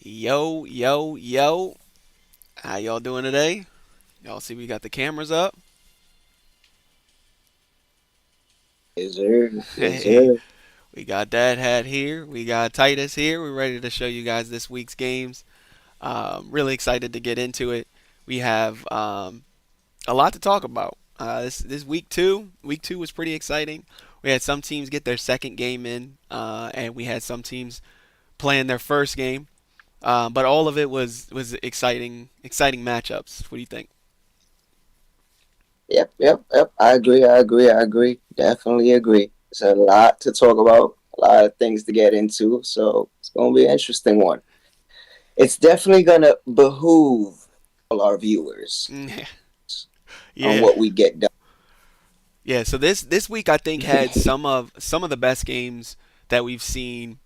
Yo, yo, yo. How y'all doing today? Y'all see we got the cameras up? Yes, sir. Yes, Hey, sir. we got Dad Hat here. We got Titus here. We're ready to show you guys this week's games. Really excited to get into it. We have a lot to talk about. This week two was pretty exciting. We had some teams get their second game in, and we had some teams playing their first game. But all of it was exciting matchups. What do you think? Yep. I agree. Definitely agree. It's a lot to talk about, a lot of things to get into. So it's going to be an interesting one. It's definitely going to behoove all our viewers on Yeah. what we get done. Yeah, so this week I think had some of the best games that we've seen.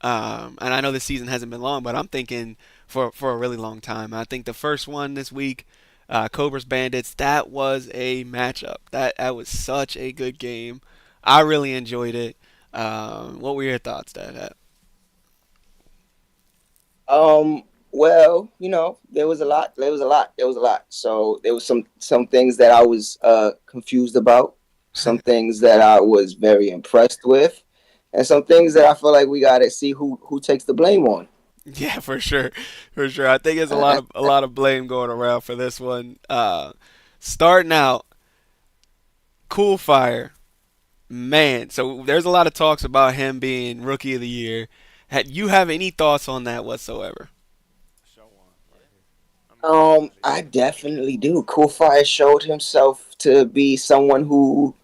And I know this season hasn't been long, but I'm thinking for a really long time. I think the first one this week, Cobras Bandits, that was a matchup. That was such a good game. I really enjoyed it. What were your thoughts, Dad? Well, there was a lot. There was a lot. So there was some things that I was confused about, some things that I was very impressed with, and some things that I feel like we got to see who takes the blame on. Yeah, for sure, for sure. I think there's Uh, a lot of blame going around for this one. Starting out, Cool Fire. Man, so there's a lot of talks about him being rookie of the year. Had you have any thoughts on that whatsoever? I definitely do. Cool Fire showed himself to be someone who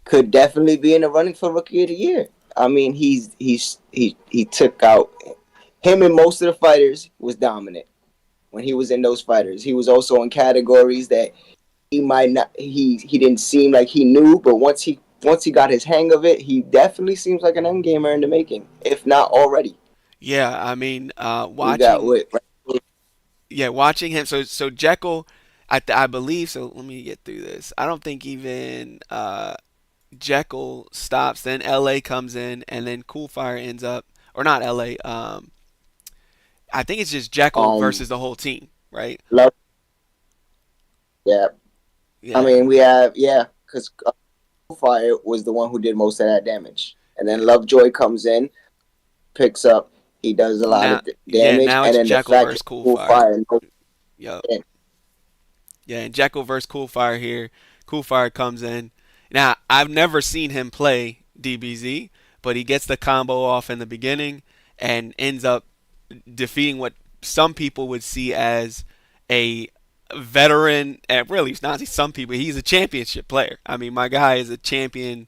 could definitely be in the running for Rookie of the Year. I mean, he took out him and most of the fighters was dominant when he was in those fighters. He was also in categories that he might not he didn't seem like he knew, but once he got his hang of it, he definitely seems like an end gamer in the making, if not already. Yeah, I mean, We got watching what watching him. So Jekyll, I believe. So let me get through this. I don't think even Jekyll stops. Then L.A. comes in, and then Cool Fire ends up, or not L.A. I think it's just Jekyll um versus the whole team, right? love. Yeah, I Yeah. mean we have because Fire was the one who did most of that damage, and then Lovejoy comes in, picks up, he does a lot Now, of yeah. damage, Now and it's then the Jekyll fact that versus Cool Cool Fire. Fire knows Yep. it. Yeah, and Jekyll versus Cool Fire here. Cool Fire comes in. Now, I've never seen him play DBZ, but he gets the combo off in the beginning and ends up defeating what some people would see as a veteran. And really, it's not some people. He's a championship player. I mean, my guy is a champion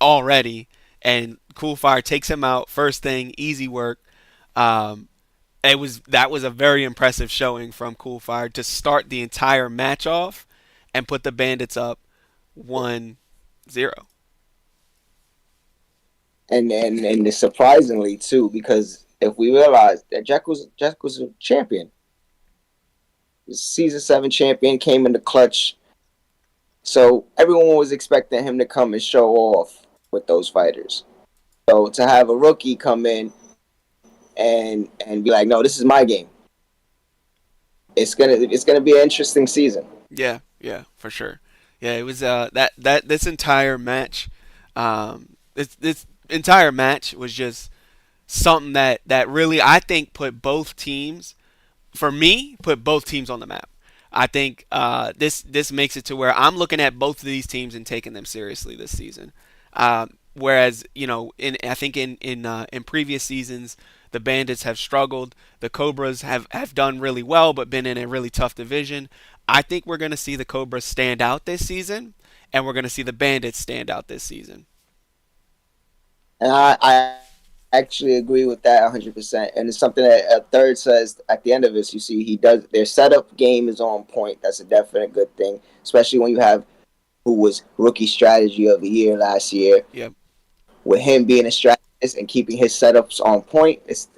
already, and Cool Fire takes him out first thing, easy work. Um, that was a very impressive showing from Cool Fire to start the entire match off and put the Bandits up 1-0. And surprisingly too, because if we realize that Jack was a champion, season 7 champion, came in the clutch, so everyone was expecting him to come and show off with those fighters. So to have a rookie come in and be like, no, this is my game. It's gonna be an interesting season. Yeah, yeah, for sure. Yeah, it was that this entire match, this entire match was just something that really I think put both teams, for me, put both teams on the map. I think this makes it to where I'm looking at both of these teams and taking them seriously this season. Whereas in I think in previous seasons, the Bandits have struggled. The Cobras have done really well, but been in a really tough division. I think we're going to see the Cobras stand out this season, and we're going to see the Bandits stand out this season. And I actually agree with that 100%. And it's something that a third says at the end of this. You see, he does their setup game is on point. That's a definite good thing, especially when you have who was rookie strategy of the year last year. Yep. With him being a strategist and keeping his setups on point, it's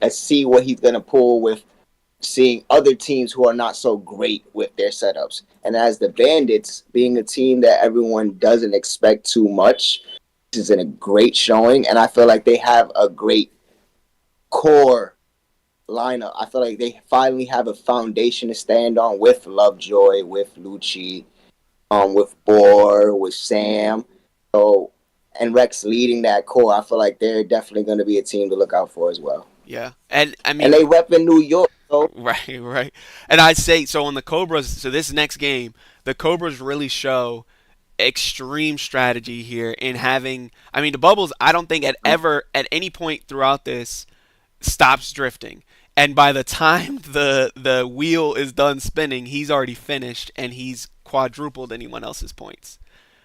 let's see what he's gonna pull with seeing other teams who are not so great with their setups. And as the Bandits, being a team that everyone doesn't expect too much, this is in a great showing, and I feel like they have a great core lineup. I feel like they finally have a foundation to stand on with Lovejoy, with Lucci, with Bohr, with Sam. So and Rex leading that core, I feel like they're definitely going to be a team to look out for as well. Yeah, and I And mean, they rep in New York, so right, right. And I'd say so on the Cobras. So this next game, the Cobras really show extreme strategy here in having. I mean, the bubbles. I don't think at any point throughout this stops drifting. And by the time the wheel is done spinning, he's already finished and he's quadrupled anyone else's points.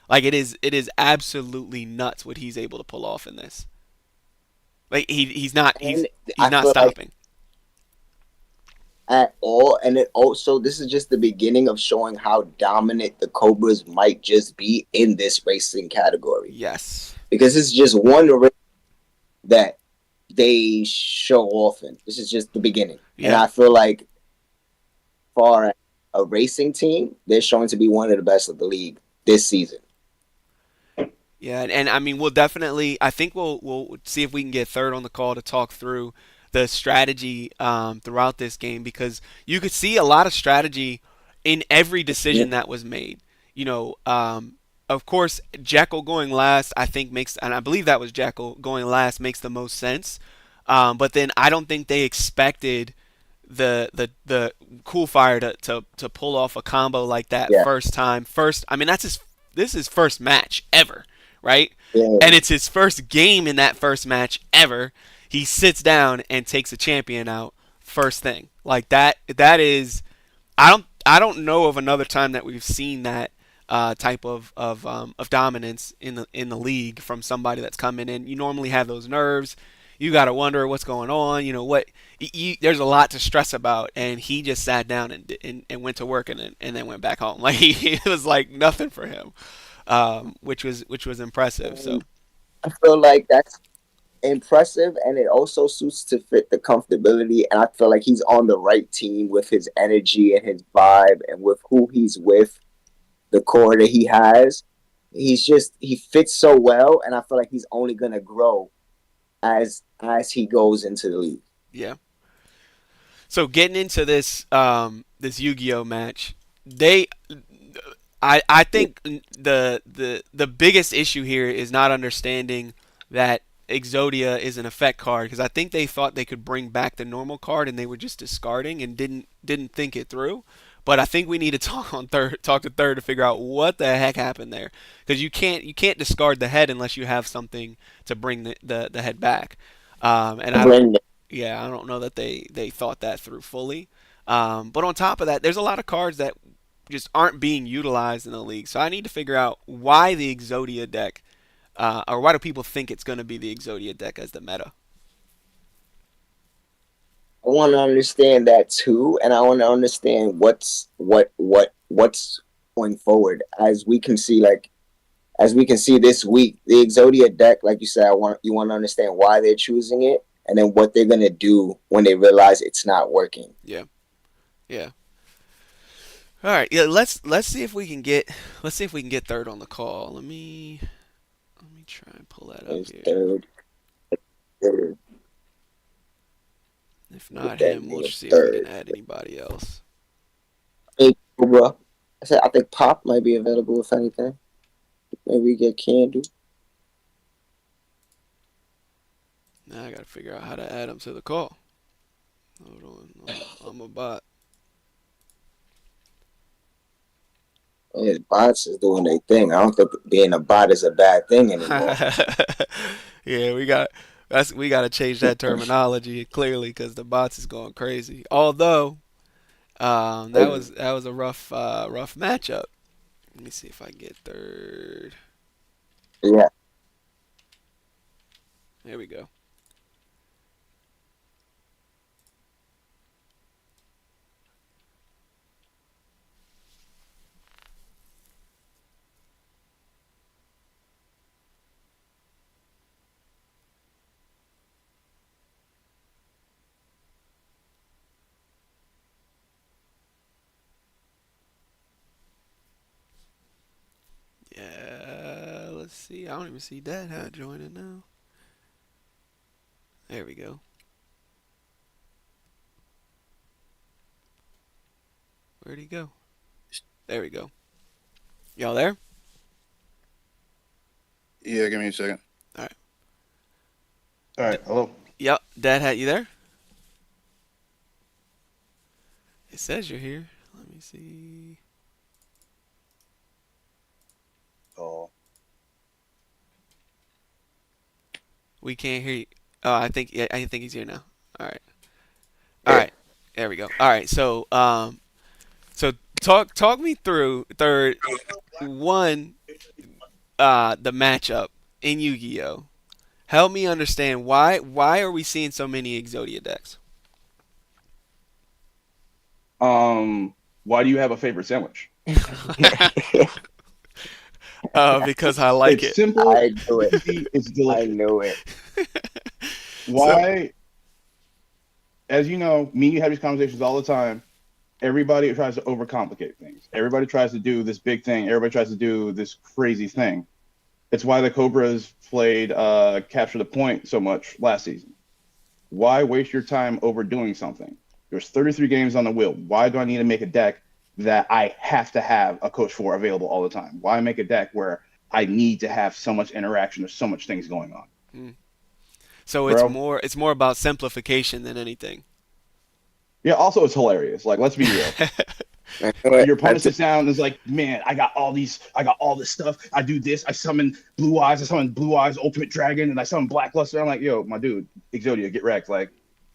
Like it is absolutely nuts what he's able to pull off in this. Like he's not and he's I not feel like stopping. at all, and it also this is just the beginning of showing how dominant the Cobras might just be in this racing category Yes. because it's just one race that they show often. This is just the beginning, and Yeah. I feel like far as a racing team, they're showing to be one of the best of the league this season. Yeah, and I mean we'll definitely. I think we'll see if we can get third on the call to talk through the strategy throughout this game because you could see a lot of strategy in every decision that was made. You know, of course, Jekyll going last, I think makes, and I believe that was Jekyll going last makes the most sense. But then I don't think they expected the Cool Fire to pull off a combo like that Yeah, first time. First, I mean that's his this is his first match ever, right? yeah. And it's his first game in that first match ever. He sits down and takes a champion out first thing. Like that is I don't know of another time that we've seen that type of dominance in the league from somebody that's coming in. You normally have those nerves. You got to wonder what's going on. You know what? There's a lot to stress about, and he just sat down and went to work and then went back home. Like it was like nothing for him, which was impressive. So I feel like that's impressive, and it also suits to fit the comfortability. And I feel like he's on the right team with his energy and his vibe, and with who he's with, the core that he has. He fits so well, and I feel like he's only gonna grow as he goes into the league. yeah. So getting into this Yu-Gi-Oh match, they I think the biggest issue here is not understanding that Exodia is an effect card because I think they thought they could bring back the normal card and they were just discarding and didn't think it through. But I think we need to talk to third to figure out what the heck happened there because you can't discard the head unless you have something to bring the head back. And I don't Bring yeah, I don't know that they thought that through fully. But on top of that, there's a lot of cards that just aren't being utilized in the league. So I need to figure out why the Exodia deck, or why do people think it's going to be the Exodia deck as the meta? I want to understand that too, and I want to understand what's going forward. As we can see this week, the Exodia deck, like you said, you want to understand why they're choosing it, and then what they're gonna do when they realize it's not working. Yeah, yeah. All right, yeah. Let's see if we can get third on the call. Let me try and pull that up Is here. third, If with not that him, we'll name see if we can third. add anybody else. Hey, Cobra. I think Pop might be available if anything. Maybe we get Candy. Now I gotta figure out how to add him to the call. Hold on, I'm a bot. Yeah, bots is doing their thing. I don't think being a bot is a bad thing anymore. Yeah, we got to change that terminology clearly because the bots is going crazy. Although that was a rough matchup. Let me see if I can get third. Yeah, There we go. Yeah, let's see. I don't even see Dad Hat joining now. There we go. Where'd he go? There we go. Y'all there? Yeah, give me a second. All right. All right, hello. Yep. Dad Hat, you there? It says you're here. Let me see. Oh, We can't hear you. Oh, I think he's here now. All right. All Yeah. right. There we go. All right. So talk me through third one the matchup in Yu-Gi-Oh. Help me understand why are we seeing so many Exodia decks? why do you have a favorite sandwich? Because I like It's it. simple, I knew it. easy, it's I delicious. knew it. So Why, as you know, me and you have these conversations all the time. Everybody tries to overcomplicate things. Everybody tries to do this big thing. Everybody tries to do this crazy thing. It's why the Cobras played Capture the Point so much last season. Why waste your time overdoing something? There's 33 games on the wheel. Why do I need to make a deck that I have to have a coach for available all the time? Why make a deck where I need to have so much interaction? There's so much things going on, mm. So bro. it's more about simplification than anything. Yeah. Also, it's hilarious. Like, let's be real. I knew it. Your opponent sits down and is like, "Man, I got all this stuff. I do this. I summon I summon Blue Eyes Ultimate Dragon, and I summon Blackluster." I'm like, "Yo, my dude, Exodia, get wrecked." Like,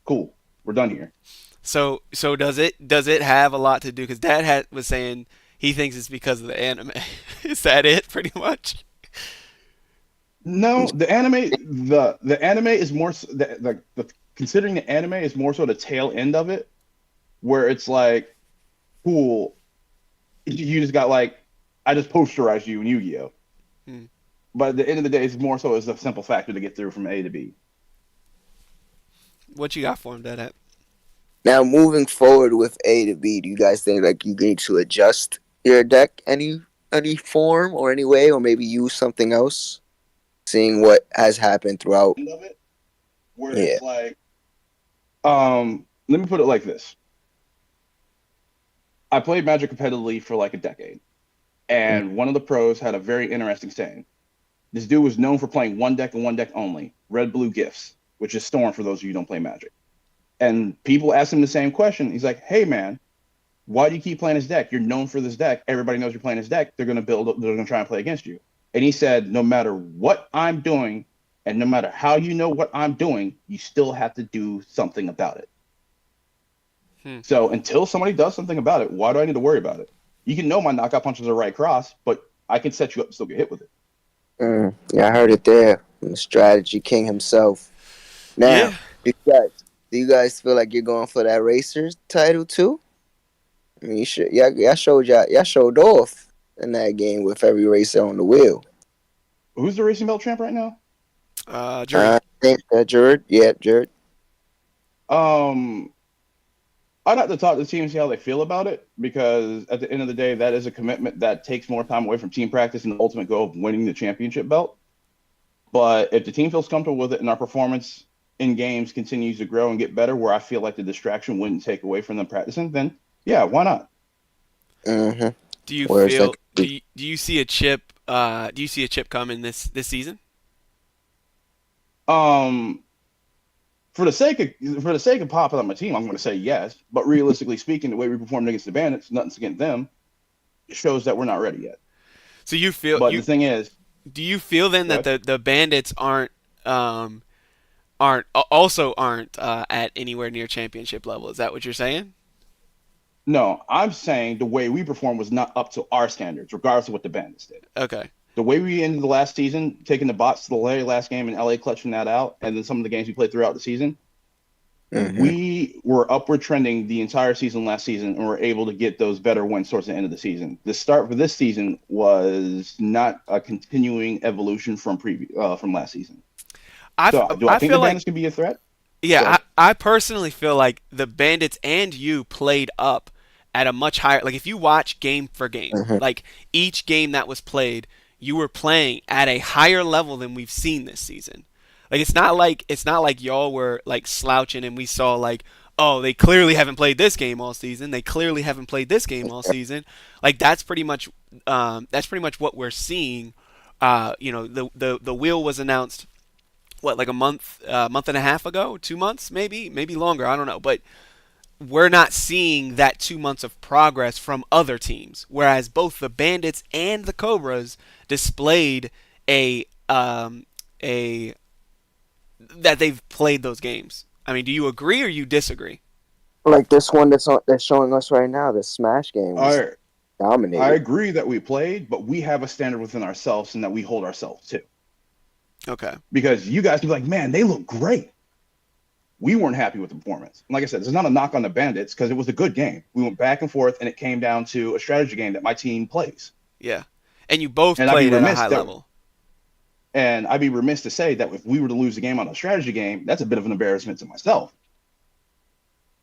cool, we're done here. So does it have a lot to do? Because was saying he thinks it's because of the anime. Is that it, pretty much? No, the anime is more the considering the anime is more so the tail end of it, where it's like, cool, you just got like, I just posterized you in Yu-Gi-Oh. Hmm. But at the end of the day, it's more so as a simple factor to get through from A to B. What you got for him, Dad? Now, moving forward with A to B, do you guys think like you need to adjust your deck any form or any way, or maybe use something else? Seeing what has happened throughout. End of it, where Yeah. it's like, let me put it like this: I played Magic competitively for like a decade, Mm. and one of the pros had a very interesting saying. This dude was known for playing one deck and one deck only, Red Blue Gifts, which is Storm for those of you who don't play Magic. And people asked him the same question. He's like, "Hey man, why do you keep playing this deck? You're known for this deck. Everybody knows you're playing this deck. They're gonna try and play against you." And he said, "No matter what I'm doing, and no matter how you know what I'm doing, you still have to do something about it. Hmm. So until somebody does something about it, why do I need to worry about it? You can know my knockout punches are right cross, but I can set you up and still get hit with it." Yeah, I heard it there from the strategy king himself. Now, Yeah. do you guys feel like you're going for that Racers title too? I mean, you should. Yeah, y'all showed off in that game with every racer on the wheel. Who's the racing belt champ right now? Jury. I think Jared. Yeah, Jared. Um, I'd have to talk to the team and see how they feel about it because at the end of the day, that is a commitment that takes more time away from team practice and the ultimate goal of winning the championship belt. But if the team feels comfortable with it and our performance in games continues to grow and get better, where I feel like the distraction wouldn't take away from them practicing, then yeah, why not? Mm-hmm. Do you Where's that? feel do you see a chip do you see a chip coming this season? Um, for the sake of popping on my team, I'm going to say yes. But realistically speaking, the way we performed against the Bandits, nothing's against them, it shows that we're not ready yet. So you feel But the you thing is, do you feel then that what? the bandits um aren't at anywhere near championship level? Is that what you're saying? No, I'm saying the way we performed was not up to our standards, regardless of what the Bandits did. Okay. The way we ended the last season, taking the bots to the last game in LA, clutching that out, and then some of the games we played throughout the season, Mm-hmm. we were upward trending the entire season last season and were able to get those better wins towards the end of the season. The start for this season was not a continuing evolution from last season. So do I I think the feel like Bandits can be a threat? Go yeah, ahead. I personally feel like the bandits and you played up at a much higher like if you watch game for game, Mm-hmm. like each game that was played, you were playing at a higher level than we've seen this season. Like it's not like y'all were like slouching and we saw like oh, they clearly haven't played this game all season. They clearly haven't played this game all season. Like that's pretty much what we're seeing. The wheel was announced what, like a month and a half ago, 2 months, maybe longer. I don't know, but we're not seeing that 2 months of progress from other teams. Whereas both the Bandits and the Cobras displayed a that they've played those games. I mean, do you agree or you disagree? Like this one that's showing us right now, the Smash game was I I dominated. agree that we played, but we have a standard within ourselves and that we hold ourselves to. Okay. Because you guys can be like, man, they look great. We weren't happy with the performance. And like I said, this is not a knock on the Bandits because it was a good game. We went back and forth, and it came down to a strategy game that my team plays. Yeah. And you both And I'd be played at a remiss high that, level. and I'd be remiss to say that if we were to lose the game on a strategy game, that's a bit of an embarrassment to myself.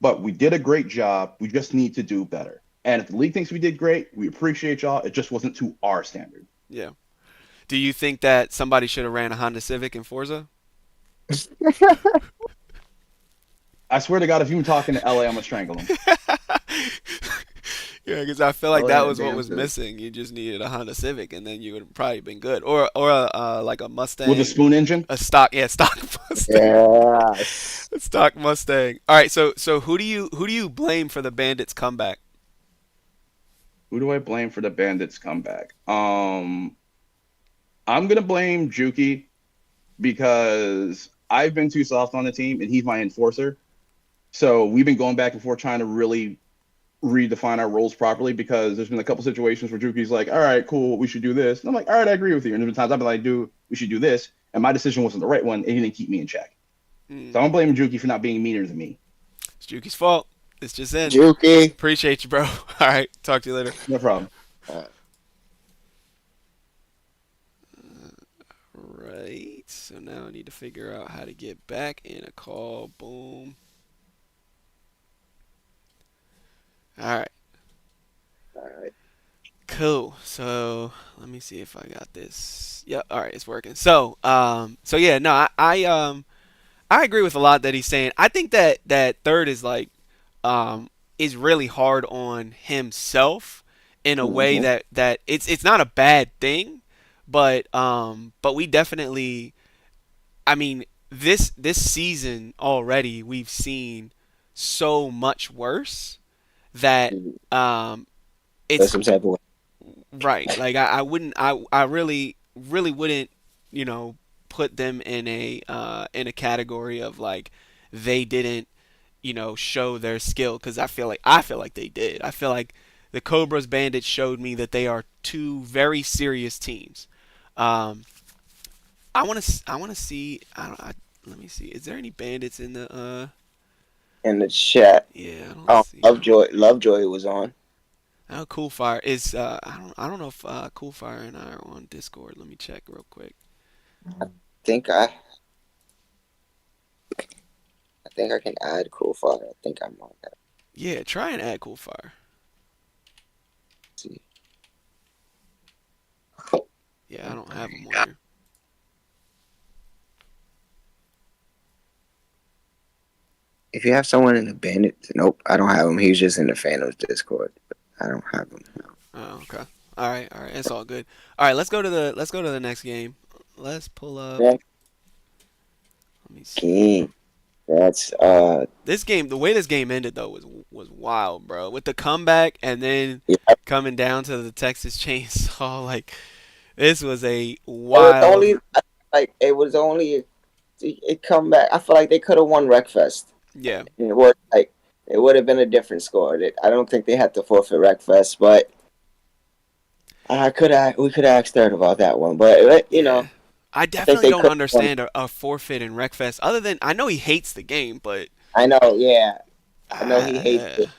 But we did a great job. We just need to do better. And if the league thinks we did great, we appreciate y'all. It just wasn't to our standard. Yeah. Do you think that somebody should have ran a Honda Civic in Forza? I swear to God, if you were talking to LA, I'm gonna strangle him. Yeah, because I feel like Oh that yeah, was what damn was good. missing. You just needed a Honda Civic, and then you would have probably been good, or like a With a Mustang, spoon engine? a stock, yeah, stock Mustang, Yes. a stock Mustang. All right, so who do you blame for the Bandits comeback? Who do I blame for the Bandits comeback? I'm gonna blame Juki because I've been too soft on the team and he's my enforcer. So we've been going back and forth trying to really redefine our roles properly because there's been a couple situations where Juki's like, all right, cool, we should do this. And I'm like, all right, I agree with you. And there's been times I've been like, dude, we should do this. And my decision wasn't the right one and he didn't keep me in check. Mm, So I'm blaming Juki for not being meaner than me. it's Juki's fault. It's just in. Juki. Appreciate you, bro. All right, talk to you later. No problem. Uh, Right. So now I need to figure out how to get back in a call. Boom. All right. all right. Cool. So let me see if I got this. Yep. All right, it's working. So yeah, no, I agree with a lot that he's saying. I think that third is like, is really hard on himself in a way Mm-hmm. that it's not a bad thing, but we definitely. I mean, this season already we've seen so much worse that That's it's some type of right. Like I wouldn't I really wouldn't, you know, put them in a category of like they didn't, you know, show their skill because I feel like they did. I feel like the Cobras Bandits showed me that they are two very serious teams. Um, I want to see. I don't. Let me see. Is there any bandits in the? in the chat. Yeah, I don't Oh, see. Lovejoy was on. Oh, Cool Fire is. I don't know if Cool Fire and I are on Discord. Let me check real quick. Think I I think I can add Cool Fire. I think I'm on that. Yeah, try and add Cool Fire. Let's see. Yeah, I don't have him on here. If you have someone in the bandit, nope, I don't have him. He's just in the Phantoms Discord. I don't have him. No. Oh, okay. All right. It's all good. All right, let's go to the next game. Let's pull up. Next Let me see. game. That's This game, the way this game ended though was wild, bro. With the comeback and then yeah. coming down to the Texas Chainsaw, like this was a It was wild. only like it was only it come back. I feel like they could have won Wreckfest. Yeah, It was like it would have been a different score. I don't think they had to forfeit Wreckfest, but we could have asked third about that one. But you yeah. know, I I think definitely they don't could have won. understand a forfeit in Wreckfest. Other than I know he hates the game, but I know, yeah, I know he hates uh, it.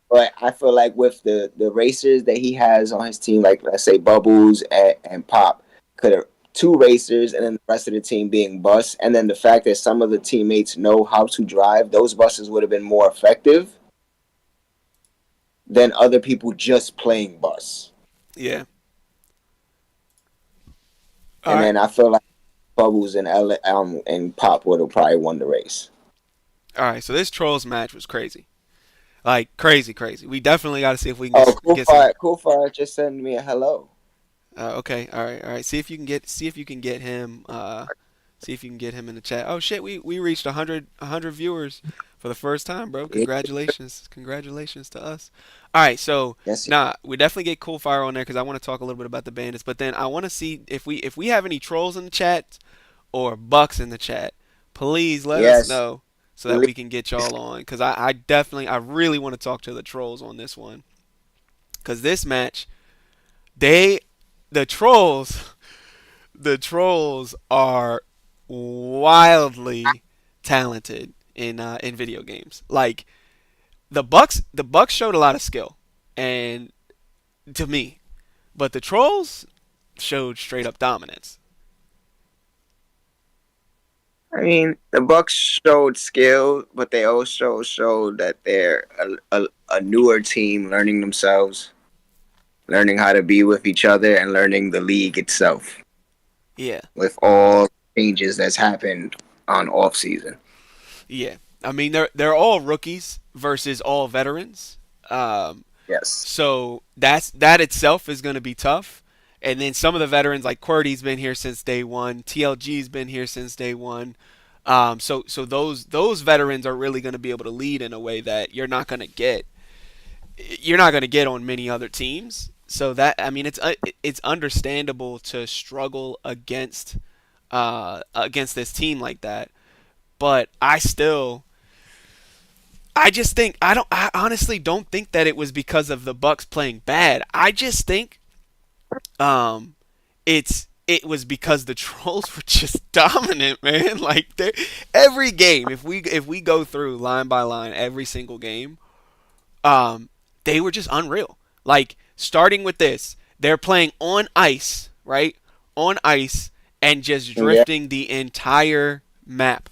But I feel like with the racers that he has on his team, like let's say Bubbles and Pop, could have two racers and then the rest of the team being bus, and then the fact that some of the teammates know how to drive, those buses would have been more effective than other people just playing bus. yeah. All And right, then I feel like Bubbles and and Pop would have probably won the race. All right, so this Trolls match was crazy. Like crazy, crazy. We definitely got to see if we can Oh, get some. Cool Fire just sent me a hello. Okay, all right, all right. See if you can get him. See if you can get him in the chat. Oh shit, we reached 100 viewers for the first time, bro. Yeah. Congratulations, congratulations to us. All right, so Yes. nah, we definitely get Cool Fire on there because I want to talk a little bit about the bandits. But then I want to see if we have any trolls in the chat or bucks in the chat. Please let us Yes. know so that we can get y'all on because I definitely I really want to talk to the trolls on this one because this match they the trolls the trolls are wildly talented in video games. Like the Bucks showed a lot of skill, and to me, but the trolls showed straight up dominance. I mean, the Bucks showed skill, but they also showed that they're a newer team, learning themselves, learning how to be with each other, and learning the league itself Yeah, with all changes that's happened on off season. yeah. I mean they're all rookies versus all veterans. Yes. So that itself is going to be tough. And then some of the veterans like QWERTY's been here since day one. TLG's been here since day one. So those veterans are really going to be able to lead in a way that you're not going to get on many other teams. So that I mean it's understandable to struggle against this team like that. But I just think I honestly don't think that it was because of the Bucks playing bad. I just think um it was because the trolls were just dominant, man. Like every game, if we go through line by line every single game, um they were just unreal. Like starting with this, they're playing on ice, right? On ice and just Yeah. drifting the entire map.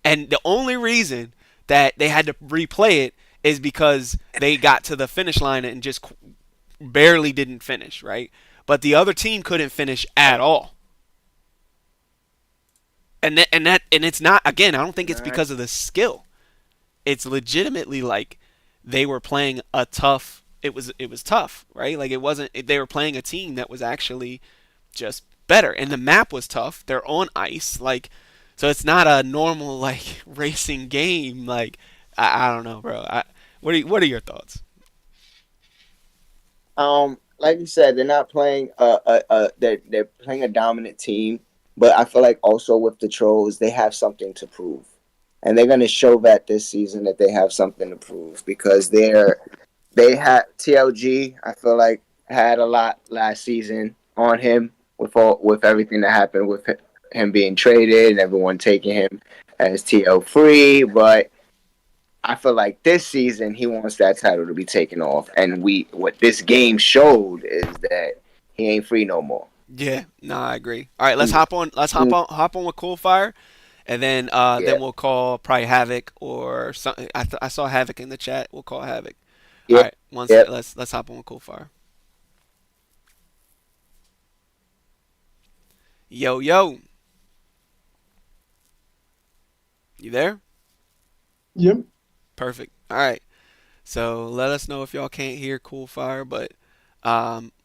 And the only reason that they had to replay it is because they got to the finish line and just barely didn't finish, right? But the other team couldn't finish at all. And it's not again, I don't think it's All right. because of the skill. It's legitimately like they were playing a tough it was tough, right? Like it wasn't they were playing a team that was actually just better and the map was tough. They're on ice like so it's not a normal like racing game like I don't know, bro. What are your thoughts? Like you said, they're not playing. They're playing a dominant team, but I feel like also with the trolls, they have something to prove, and they're gonna show that this season that they have something to prove because they had TLG. I feel like had a lot last season on him with everything that happened with him being traded and everyone taking him as TL free, but I feel like this season he wants that title to be taken off, and what this game showed is that he ain't free no more. Yeah, no, I agree. All right, let's Mm, hop on. Let's mm, hop on with Cool Fire, and yeah, then we'll call probably Havoc or something. I saw Havoc in the chat. We'll call Havoc. All yeah, right, one yeah. sec. Let's hop on with Cool Fire. Yo yo, you there? Yep. Perfect. All right. So let us know if y'all can't hear Cool Fire, but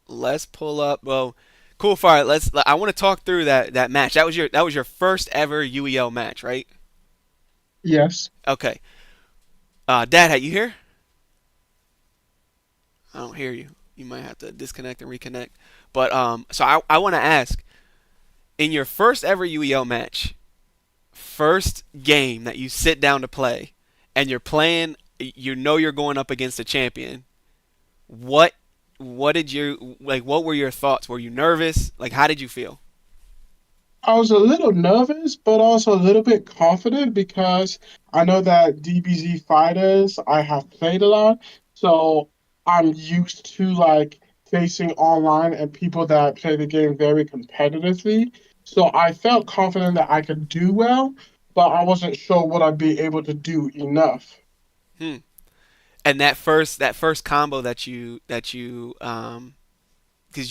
let's pull up. Well, Cool Fire. I want to talk through that match. That was your first ever UEL match, right? Yes. Okay. Dad, are you here? I don't hear you. You might have to disconnect and reconnect. But so I want to ask, in your first ever UEL match, first game that you sit down to play, and you're playing, you know you're going up against a champion. What what did you like? What were your thoughts? Were you nervous? Like, how did you feel? I was a little nervous, but also a little bit confident because I know that DBZ fighters I have played a lot, so I'm used to like facing online and people that play the game very competitively. So I felt confident that I could do well, but I wasn't sure would I be able to do enough. Hmm. And that first combo that you because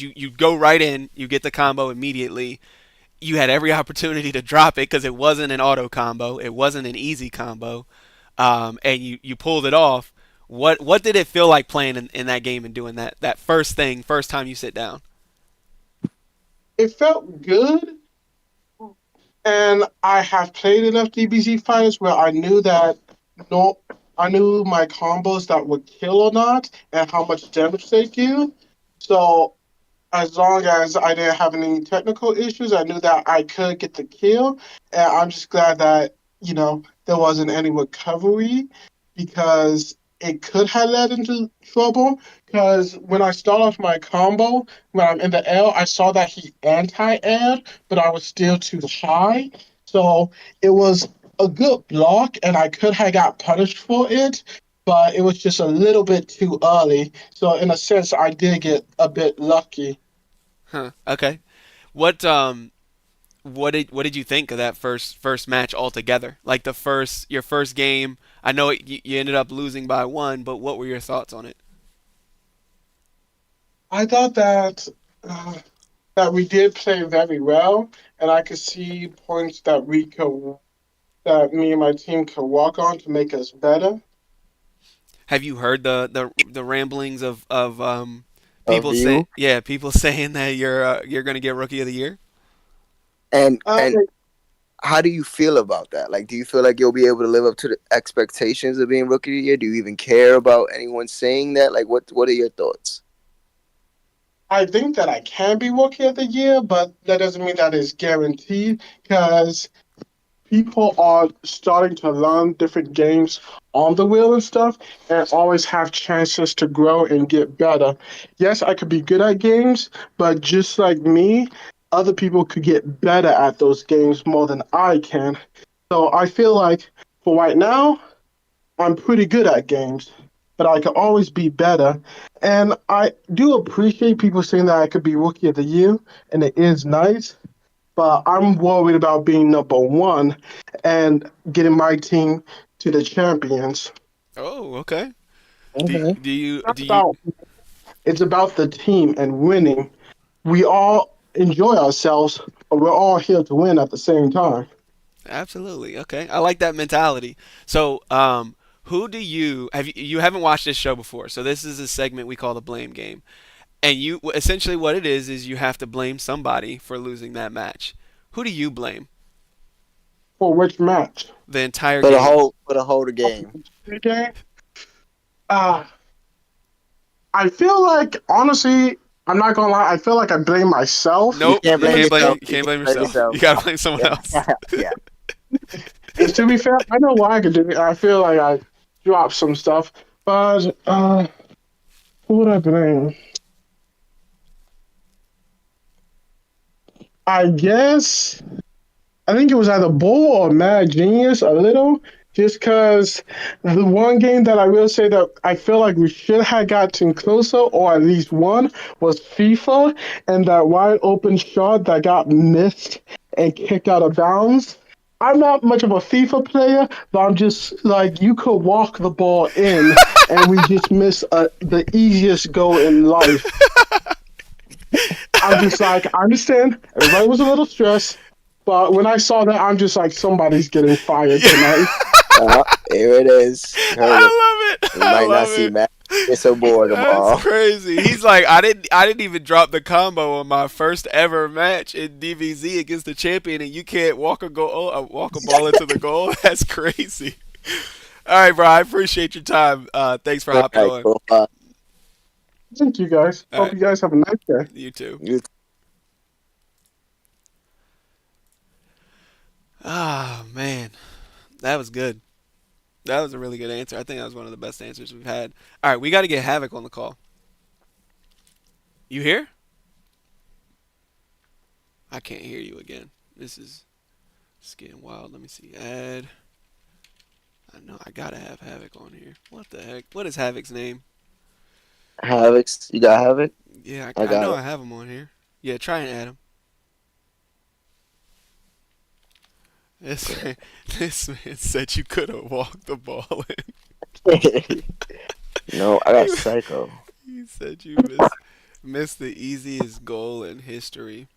you go right in, you get the combo immediately. you had every opportunity to drop it because it wasn't an auto combo, it wasn't an easy combo, and you pulled it off. What did it feel like playing in that game and doing that first thing, first time you sit down? It felt good, and I have played enough DBZ fighters where I knew that no, I knew my combos that would kill or not, and how much damage they do. So as long as I didn't have any technical issues, I knew that I could get the kill. And I'm just glad that, there wasn't any recovery because it could have led into trouble. Because when I start off my combo, when I'm in the L, I saw that he anti-aired, but I was still too high. So it was a good block, and I could have got punished for it, but it was just a little bit too early. So in a sense, I did get a bit lucky. Huh. Okay. What did you think of that first match altogether? Like your first game. I know you ended up losing by one, but what were your thoughts on it? I thought uh, that we did play very well, and I could see points that me and my team could work on to make us better. Have you heard the ramblings of Of people say you people saying that you're gonna get rookie of the year? and Um, how do you feel about that? Like, do you feel like you'll be able to live up to the expectations of being rookie of the year? Do you even care about anyone saying that? Like, what are your thoughts? I think that I can be Rookie of the Year, but that doesn't mean that it's guaranteed because people are starting to learn different games on the wheel and stuff and always have chances to grow and get better. Yes, I could be good at games, but just like me, other people could get better at those games more than I can. So I feel like for right now, I'm pretty good at games, but I could always be better. And I do appreciate people saying that I could be Rookie of the Year, and it is nice, but I'm worried about being number one and getting my team to the champions. Oh, okay. Do Okay. do you Not do you about It's about the team and winning. We all enjoy ourselves, but we're all here to win at the same time. Absolutely. Okay. I like that mentality. So, who do you haven't watched this show before. So this is a segment we call the blame game. And you essentially what it is you have to blame somebody for losing that match. Who do you blame? For which match? The entire For the game. whole game. Okay. Uh, I feel like, honestly, I'm not gonna lie, I feel like I blame myself. You Nope, can't blame yourself. you You can't can't blame blame yourself. yourself. You gotta blame someone else. Yeah. And to be fair, I know why I could do it. I feel like I dropped some stuff, but who would I blame? I guess I think it was either Bull or Mad Genius a little, just because the one game that I will say that I feel like we should have gotten closer or at least one was FIFA and that wide open shot that got missed and kicked out of bounds. I'm not much of a FIFA player, but I'm just like, you could walk the ball in and we just missed the easiest goal in life. I'm just like, I understand. Everybody was a little stressed. But when I saw that, I'm just like, somebody's getting fired tonight. Here it is. You heard it. I love it. You I might not love see it. Matt. You're so bored That's tomorrow. crazy. He's like, I didn't even drop the combo on my first ever match in DVZ against the champion, and you can't walk a ball into the goal. That's crazy. All right, bro. I appreciate your time. Thanks for All hopping right, on. cool. Thank you guys. All Hope right, you guys have a nice day. you too. You Ah, man, that was good. That was a really good answer. I think that was one of the best answers we've had. All right, we got to get Havoc on the call. You here? I can't hear you again. This is getting wild. Let me see. Add. I know I gotta have Havoc on here. What the heck? What is Havoc's name? Havoc. You got Havoc? Yeah, I I got know it. I have him on here. Yeah, try and add him. This man, this man said you could have walked the ball No, I got in. Psycho. He said you missed the easiest goal in history.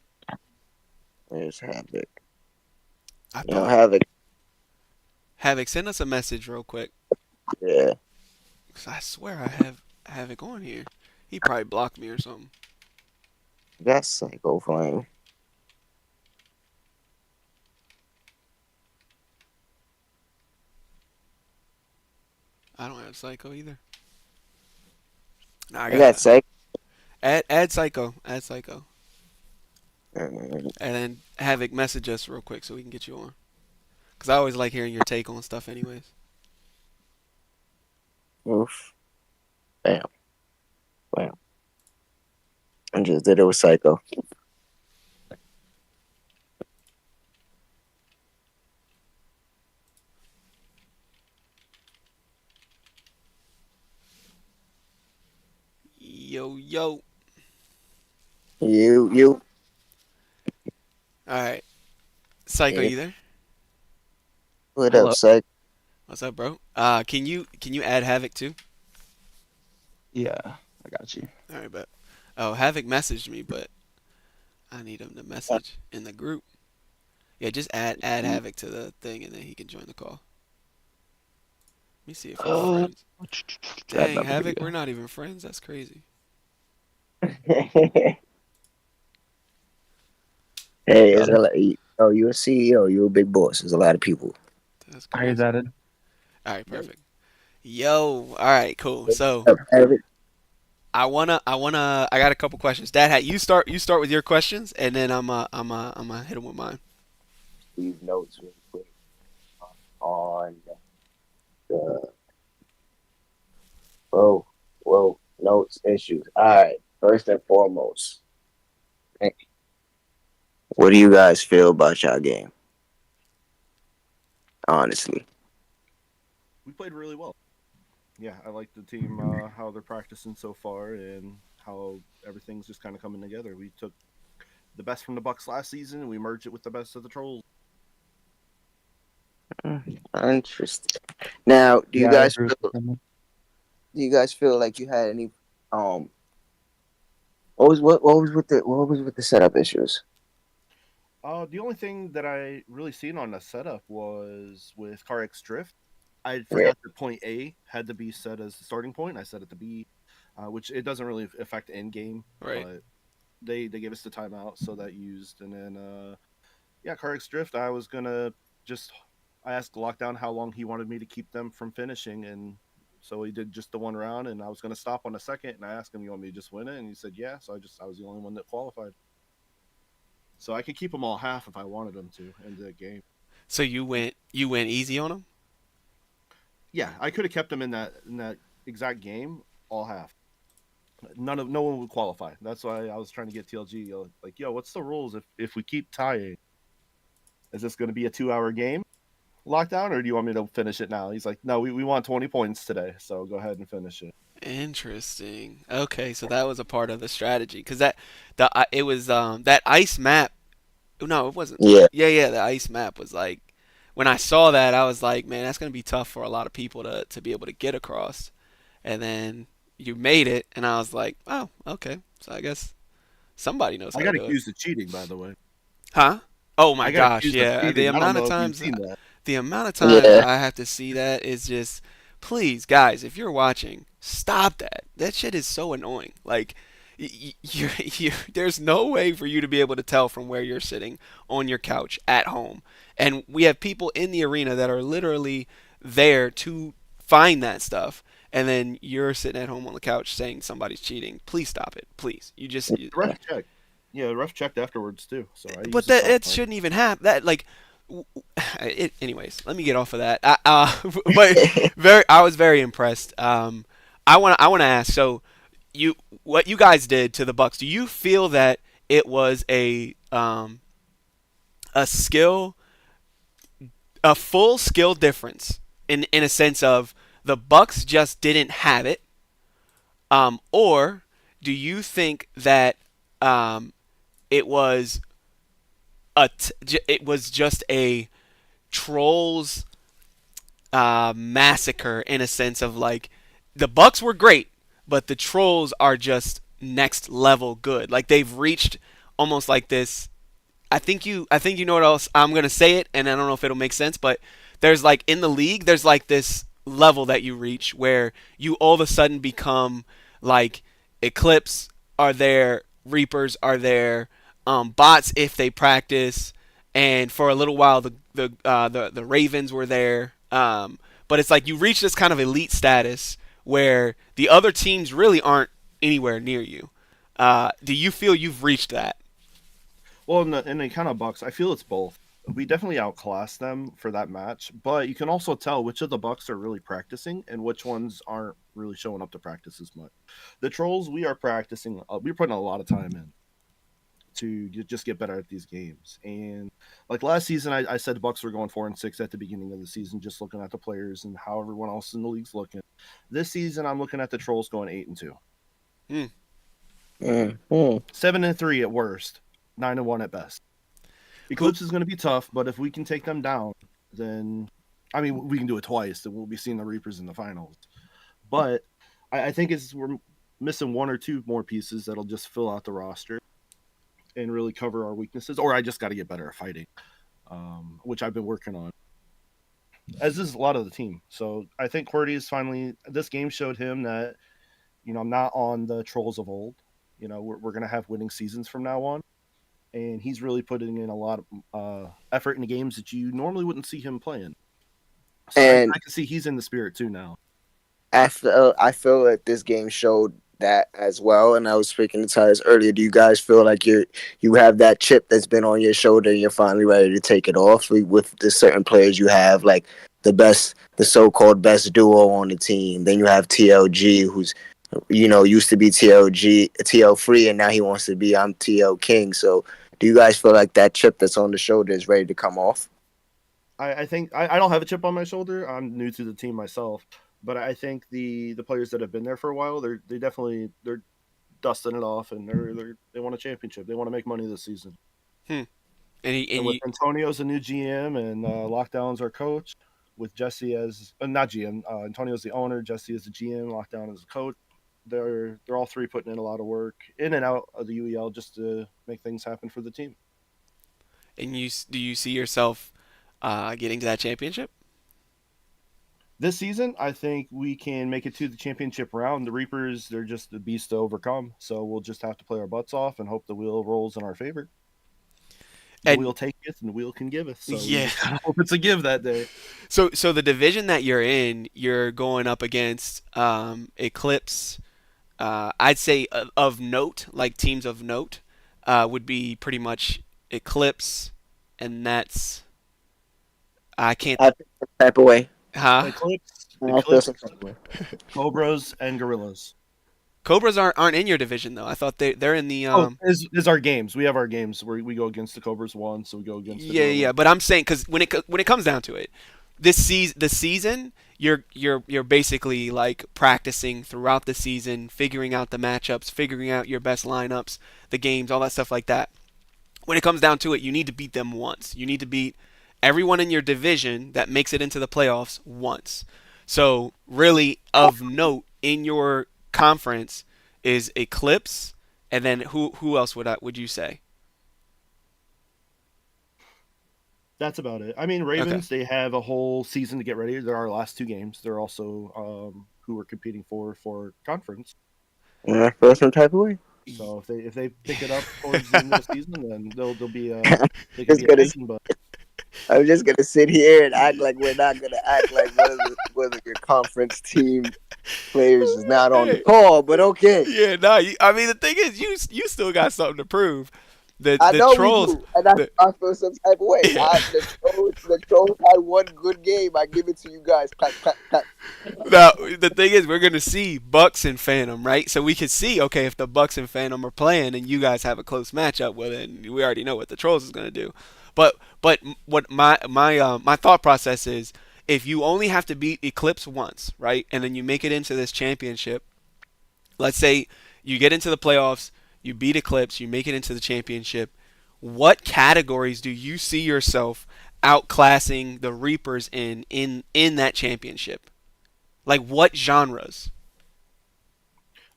Yeah. Where's Havoc? I You know, thought Havoc. Havoc send us a message real quick. Yeah, 'Cause I swear I have Havoc on here. He probably blocked me or something. that's Psycho Flame. I don't have Psycho either. Nah, I I got got Psycho. add Psycho. Add Psycho. Mm, And then Havoc message us real quick so we can get you on. Because I always like hearing your take on stuff, anyways. oof. Bam. Bam. I just did it with Psycho. Yo, yo. You. All right. Psycho, Yeah. you there? What up, Hello. Psycho? What's up, bro? Can you add Havoc too? Yeah, I got you. All right, bet. Oh, Havoc messaged me, but I need him to message in the group. Yeah, just add Havoc to the thing, and then he can join the call. Let me see if we're Uh, friends. Add Dang, member, here we Havoc, we're go. not even friends. That's crazy. Hey, Got it's a him. lot. Oh, you're a CEO. You're a big boss. There's a lot of people. That's He's crazy. added. All right, perfect. Yo, all right, cool. So Havoc, I got a couple questions. Dad, you start with your questions, and then I'm hit him with mine. these notes real quick on the whoa notes issues. All right. First and foremost, what do you guys feel about y'all game? Honestly, We played really well. Yeah, I like the team, how they're practicing so far, and how everything's just kind of coming together. We took the best from the Bucks last season, and we merged it with the best of the Trolls. interesting. Now, Yeah, I agree with him. do you guys feel like you had any um what was with the setup issues? The only thing that I really seen on the setup was with CarX Drift. I Yeah. forgot that point A had to be set as the starting point. I set it to B, which it doesn't really affect end game, Right. but they gave us the timeout, so that used. And then yeah, CarX Drift. Just I asked Lockdown how long he wanted me to keep them from finishing, and so he did just the one round, and I was gonna stop on the second, and I asked him, "You want me to just win it?" And he said, "Yeah." So I was the only one that qualified, so I could keep them all half if I wanted them to in the game. So you went easy on him. Yeah, I could have kept them in that exact game all half. No one would qualify. That's why I was trying to get TLG like, yo, what's the rules if we keep tying? Is this going to be a 2-hour game lockdown, or do you want me to finish it now? He's like, no, we want 20 points today, so go ahead and finish it. Interesting. Okay, so that was a part of the strategy because it was that ice map. No, it wasn't. Yeah. Yeah, the ice map was like when I saw that I was like, man, that's gonna be tough for a lot of people to be able to get across. And then you made it, and I was like, oh, okay. So I guess somebody knows I how to got do it, accused of cheating, by the way. huh? Oh my I got gosh, accused of yeah. The cheating. I don't amount of know if you've times seen that. the amount of times Yeah. I have to see that is just, please, guys, if you're watching, stop that. That shit is so annoying. Like, there's no way for you to be able to tell from where you're sitting on your couch at home. And we have people in the arena that are literally there to find that stuff. And then you're sitting at home on the couch saying somebody's cheating. Please stop it. Please. The ref checked. Yeah, the ref checked afterwards too. So I But used to that stop it by. shouldn't even happen. That like, anyways, let me get off of that. But I was very impressed. I want to ask. So, what you guys did to the Bucks? Do you feel that it was a skill, a full skill difference in a sense of the Bucks just didn't have it, or do you think that it was it was just a trolls massacre in a sense of like the Bucks were great, but the trolls are just next level good. Like they've reached almost like this. I think you know what else. I'm gonna say it, and I don't know if it'll make sense, but there's like in the league, there's like this level that you reach where you all of a sudden become like Eclipse are there, Reapers are there, bots if they practice, and for a little while the Ravens were there. But it's like you reach this kind of elite status where the other teams really aren't anywhere near you. Do you feel you've reached that? Well, in the kind of Bucks, I feel it's both. We definitely outclassed them for that match, but you can also tell which of the Bucks are really practicing and which ones aren't really showing up to practice as much. The Trolls, we are practicing. We're putting a lot of time in to just get better at these games. And like last season, I said the Bucks were going 4-6 at the beginning of the season, just looking at the players and how everyone else in the league's looking. This season, I'm looking at the Trolls going 8-2, Hmm. 7-3 at worst, 9-1 at best. Eclipse is going to be tough, but if we can take them down, then I mean we can do it twice. Then we'll be seeing the Reapers in the finals. But I think we're missing one or two more pieces that'll just fill out the roster and really cover our weaknesses. Or I just got to get better at fighting, which I've been working on. As is a lot of the team. So I think QWERTY is finally. This game showed him that I'm not on the Trolls of old. We're going to have winning seasons from now on. And he's really putting in a lot of effort in the games that you normally wouldn't see him playing. So And I can see he's in the spirit too now. I feel like this game showed that as well. And I was speaking to Tyus earlier. Do you guys feel like you have that chip that's been on your shoulder and you're finally ready to take it off? With the certain players you have, like the so-called best duo on the team. Then you have TLG, who's used to be TL free, and now he wants to be I'm TL King. So do you guys feel like that chip that's on the shoulder is ready to come off? I think I don't have a chip on my shoulder. I'm new to the team myself, but I think the players that have been there for a while, they're dusting it off, and they want a championship. They want to make money this season. And with Antonio's a new GM, and Lockdown's our coach, with Jesse as not GM. Antonio's the owner, Jesse is the GM, Lockdown is the coach. They're all three putting in a lot of work in and out of the UEL just to make things happen for the team. And do you see yourself getting to that championship? This season, I think we can make it to the championship round. The Reapers, they're just a beast to overcome. So we'll just have to play our butts off and hope the wheel rolls in our favor. The wheel take it and the wheel can give us. So yeah, I hope it's a give that day. So the division that you're in, you're going up against Eclipse. I'd say of note, like teams of note, would be pretty much Eclipse, and that's I can't. I feel some type of way. Huh? Eclipse, Cobras, and Gorillas. Cobras aren't in your division though. I thought they're in the. Is our games? We have our games where we go against the Cobras once, so we go against. The yeah. But I'm saying because when it comes down to it, the season you're basically like practicing throughout the season, figuring out the matchups, figuring out your best lineups, the games, all that stuff like that. When it comes down to it, you need to beat them once. You need to beat everyone in your division that makes it into the playoffs once. So really, of note in your conference is Eclipse, and then who else would you say? That's about it. I mean, Ravens, They have a whole season to get ready. They're our last two games. They're also who we're competing for conference. I feel some type of way. So if they pick it up towards the end of the season, then they'll be they It's can be gonna- amazing, but I'm just gonna sit here and act like we're not gonna act like one of your conference team players is not on the call, but okay. Yeah, no. I mean, the thing is, you still got something to prove. I know Trolls, we do, and I feel some type of way. Yeah. The Trolls had one good game. I give it to you guys. Clap, clap, clap. Now, the thing is, we're gonna see Bucks and Phantom, right? So we can see, okay, if the Bucks and Phantom are playing, and you guys have a close matchup, well, then we already know what the Trolls is gonna do. But what my thought process is, if you only have to beat Eclipse once, right, and then you make it into this championship, let's say you get into the playoffs, you beat Eclipse, you make it into the championship. What categories do you see yourself outclassing the Reapers in that championship? Like what genres?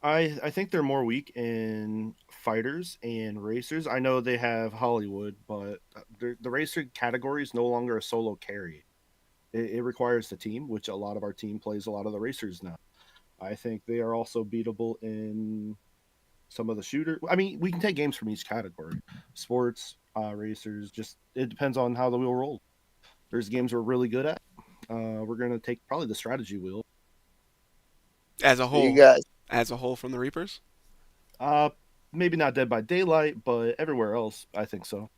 I think they're more weak in fighters and racers. I know they have Hollywood, but the racer category is no longer a solo carry. It requires the team, which a lot of our team plays a lot of the racers now. I think they are also beatable in some of the shooter. I mean, we can take games from each category: sports, racers. Just it depends on how the wheel rolls. There's games we're really good at. We're gonna take probably the strategy wheel. As a You whole, guys, from the Reapers. Uh, Maybe not Dead by Daylight, but everywhere else, I think so.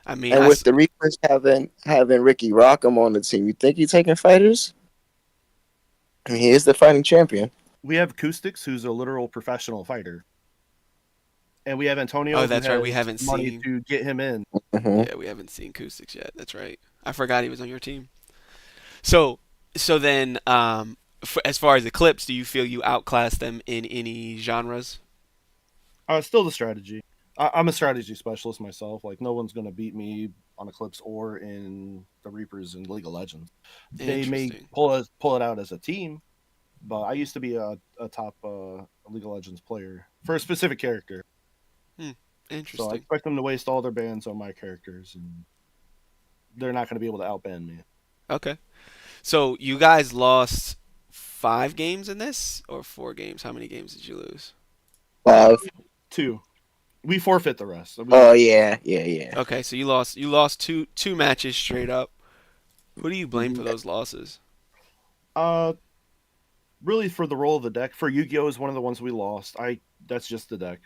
I mean, and with the Reapers having Ricky Rockham on the team, you think he's taking fighters? I mean, he is the fighting champion. We have Acoustics, who's a literal professional fighter, and we have Antonio, oh, who that's right. We has haven't money seen. to get him in. Hmm. Yeah, we haven't seen Acoustics yet. That's right. I forgot he was on your team. So, then, as far as Eclipse, do you feel you outclass them in any genres? Still the strategy. I'm a strategy specialist myself. Like no one's gonna beat me on Eclipse or in the Reapers in League of Legends. They may Interesting. pull it out as a team, but I used to be a top League of Legends player for a specific character. So I Interesting. expect them to waste all their bans on my characters, and they're not going to be able to outban me. Okay. So you guys lost 5 games in this, or 4 games? How many games did you lose? 5. 2. We forfeit the rest. Oh yeah. Okay, so you lost two matches straight up. Who do you blame for those losses? Uh, really for the role of the deck. For Yu-Gi-Oh is one of the ones we lost. That's just the deck.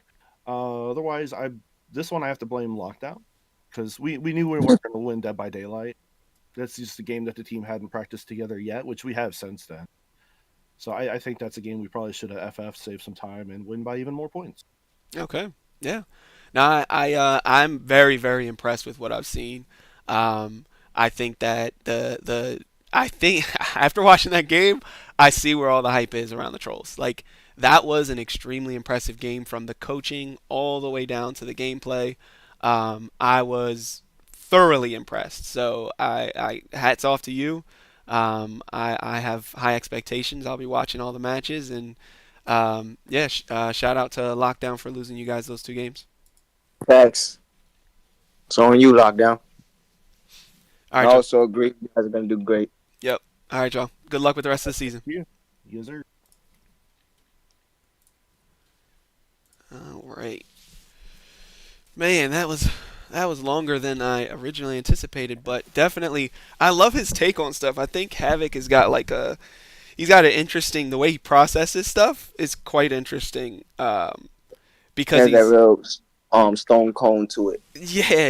Otherwise, this one I have to blame Lockdown because we knew we weren't going to win Dead by Daylight. That's just a game that the team hadn't practiced together yet, which we have since then. So I think that's a game we probably should have FF, save some time, and win by even more points. Okay. Yeah. Now I'm very very impressed with what I've seen. I think that I think after watching that game, I see where all the hype is around the trolls. Like that was an extremely impressive game from the coaching all the way down to the gameplay. I was thoroughly impressed. So I hats off to you. I have high expectations. I'll be watching all the matches and yeah. Shout out to Lockdown for losing you guys those 2 games. Thanks. So on you, Lockdown. All I right, y'all. also agree. You guys are gonna do great. Yep. All right, y'all. Good luck with the rest of the season. Yes, sir. All right. Man, that was longer than I originally anticipated, but definitely I love his take on stuff. I think Havoc has got he's got an interesting the way he processes stuff is quite interesting. Because There's that real stone cold to it. yeah,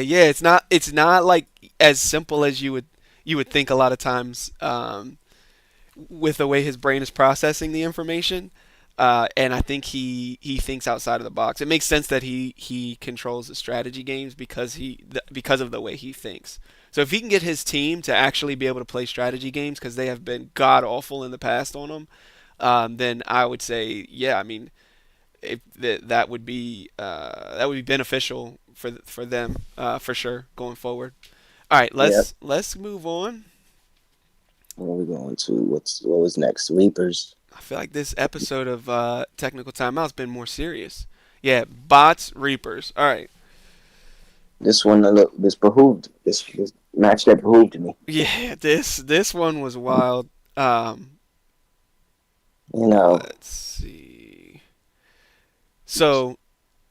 it's not like as simple as you would think a lot of times with the way his brain is processing the information. And I think he thinks outside of the box. It makes sense that he controls the strategy games because of the way he thinks. So if he can get his team to actually be able to play strategy games because they have been god awful in the past on them, then I would say yeah. I mean, that would be beneficial for them for sure going forward. All right, let's move on. What are we going to? What was next? Reapers. I feel like this episode of Technical Timeout's been more serious. Yeah, bots, Reapers. All right. This one, this match that behooved me. Yeah, this one was wild. Let's see. So,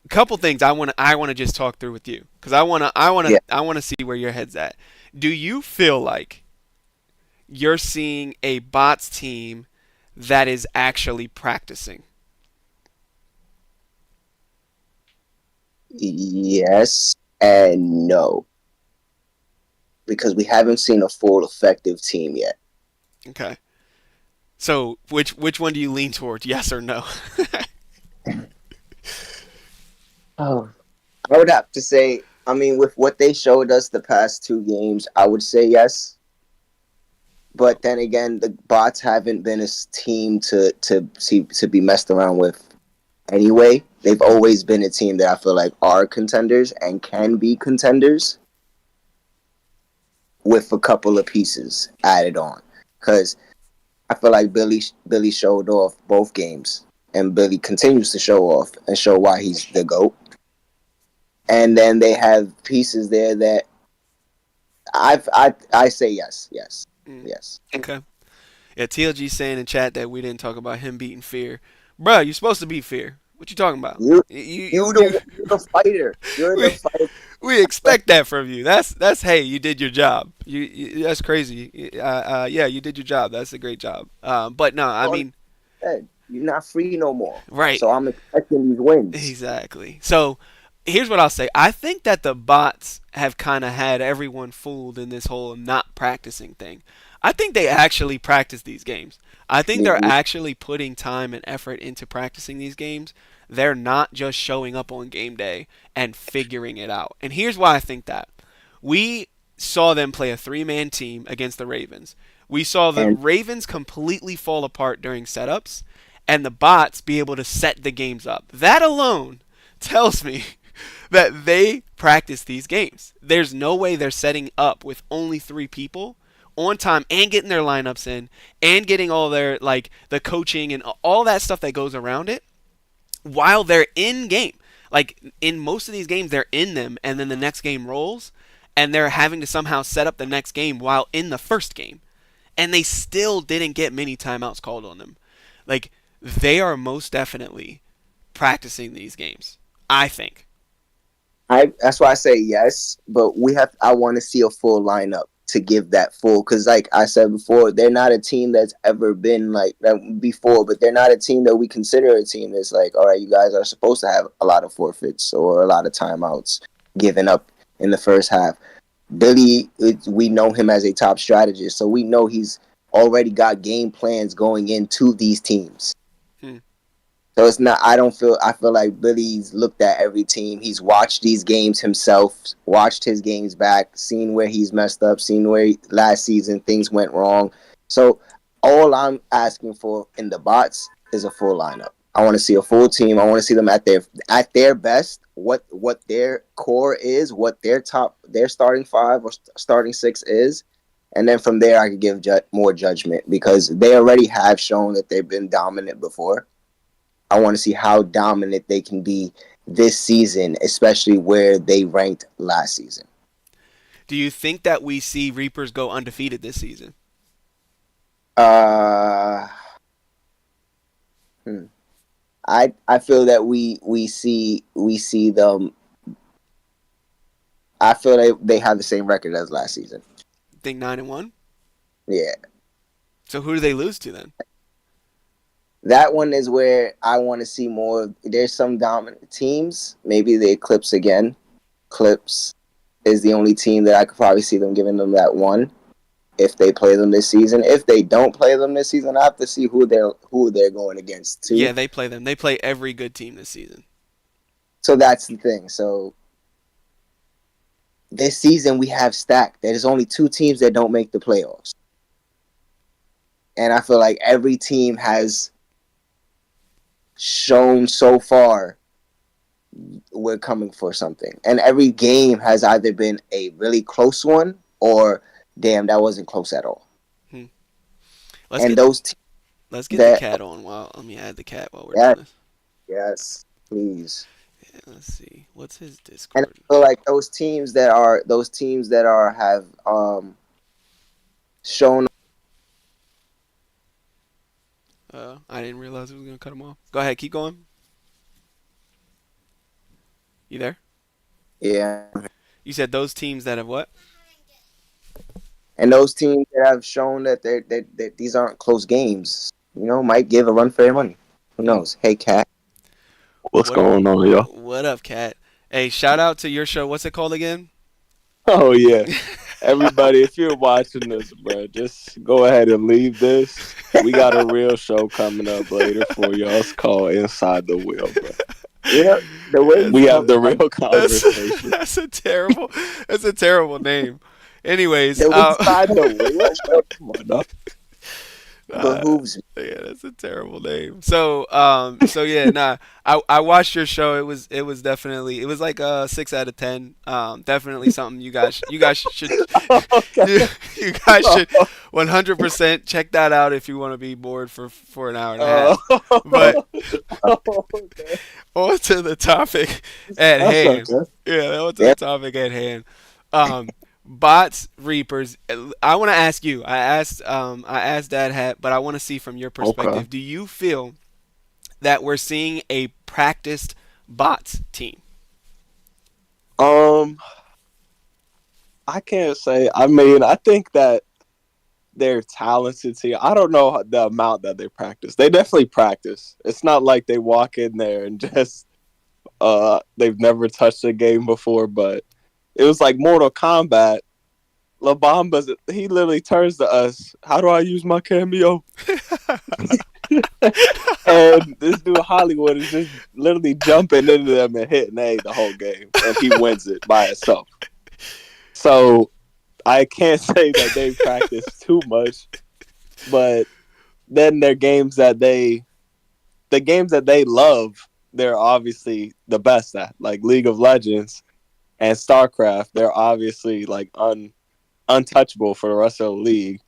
a couple things I want to just talk through with you because I want to see where your head's at. Do you feel like you're seeing a bots team that is actually practicing? Yes and no, because we haven't seen a full effective team yet. Okay. So which one do you lean towards? Yes or no? Oh, I would have to say. I mean, with what they showed us the past 2 games, I would say yes. But then again, the bots haven't been a team to be messed around with. Anyway, they've always been a team that I feel like are contenders and can be contenders with a couple of pieces added on. Because I feel like Billy showed off both games, and Billy continues to show off and show why he's the GOAT. And then they have pieces there that I say yes. Okay. Yeah, TLG saying in chat that we didn't talk about him beating Fear. Bruh, you're supposed to beat Fear. What you talking about? You're the fighter. You're the fighter. We expect that from you. That's hey, you did your job. You that's crazy. Yeah, you did your job. That's a great job. But no, I mean, You're not free no more. right. So I'm expecting these wins. Exactly. So here's what I'll say. I think that the bots have kind of had everyone fooled in this whole not practicing thing. I think they actually practice these games. I think they're actually putting time and effort into practicing these games. They're not just showing up on game day and figuring it out. And here's why I think that. We saw them play a 3-man team against the Ravens. We saw the Ravens completely fall apart during setups and the bots be able to set the games up. That alone tells me that they practice these games. There's no way they're setting up with only 3 people on time and getting their lineups in and getting all their, like, the coaching and all that stuff that goes around it while they're in game. Like, in most of these games, they're in them and then the next game rolls and they're having to somehow set up the next game while in the first game. And they still didn't get many timeouts called on them. Like, they are most definitely practicing these games, I think. That's why I say yes, but I want to see a full lineup to give that full, because like I said before, they're not a team that's ever been like that before, but they're not a team that we consider a team that's like, all right, you guys are supposed to have a lot of forfeits or a lot of timeouts given up in the first half. Billy, we know him as a top strategist, so we know he's already got game plans going into these teams. So it's not. I feel like Billy's looked at every team. He's watched these games himself, watched his games back, seen where he's messed up, seen where last season things went wrong. So all I'm asking for in the bots is a full lineup. I want to see a full team. I want to see them at their best. What their core is, what their starting 5 or starting 6 is, and then from there I could give more judgment, because they already have shown that they've been dominant before. I want to see how dominant they can be this season, especially where they ranked last season. Do you think that we see Reapers go undefeated this season? I feel that we see them. I feel they have the same record as last season. Think 9-1? Yeah. So who do they lose to then? That one is where I want to see more. There's some dominant teams. Maybe the Eclipse again. Eclipse is the only team that I could probably see them giving them that one if they play them this season. If they don't play them this season, I have to see who they're going against too. Yeah, they play them. They play every good team this season. So that's the thing. So this season we have stacked. There's only 2 teams that don't make the playoffs. And I feel like every team has shown so far we're coming for something. And every game has either been a really close one or, damn, that wasn't close at all. Let's and get, those teams let's get the cat on. Let me add the cat while we're doing this. Yes, please. Yeah, let's see. What's his Discord? And I feel like those teams that have shown. I didn't realize it was gonna cut him off. Go ahead, keep going. You there? Yeah. You said those teams that have what? And those teams that have shown that these aren't close games, might give a run for their money. Who knows? Hey, Cat. What's going on, y'all? What up, Cat? Hey, shout out to your show. What's it called again? Oh, yeah. Everybody, if you're watching this, bro, just go ahead and leave this. We got a real show coming up later for y'all. It's called Inside the Wheel, bro. Yeah, the way we have the real conversation. That's a terrible name. Anyways, Inside the Wheel. Come on, Uh, behooves me. yeah, that's a terrible name. So yeah, nah. I watched your show. It was definitely it was like a 6 out of 10. Definitely something you guys should Okay. you, you guys should 100% check that out if you want to be bored for an hour and a Uh, half. But okay. on to the topic at That's hand. okay. Yeah, on to Yeah. the topic at hand. Bots, Reapers. I want to ask you. I asked Dad Hat, but I want to see from your Okay. perspective. Do you feel that we're seeing a practiced bots team? Um, I can't say. I mean, I think that they're talented team. I don't know the amount that they practice. They definitely practice. It's not like they walk in there and just they've never touched a game before, but it was like Mortal Kombat. La Bamba's he literally turns to us, how do I use my cameo? And this dude Hollywood is just literally jumping into them and hitting A the whole game. And he wins it by himself. So I can't say that they practice too much, but then their games that the games that they love, they're obviously the best at. Like League of Legends and StarCraft, they're obviously like untouchable for the rest of the league.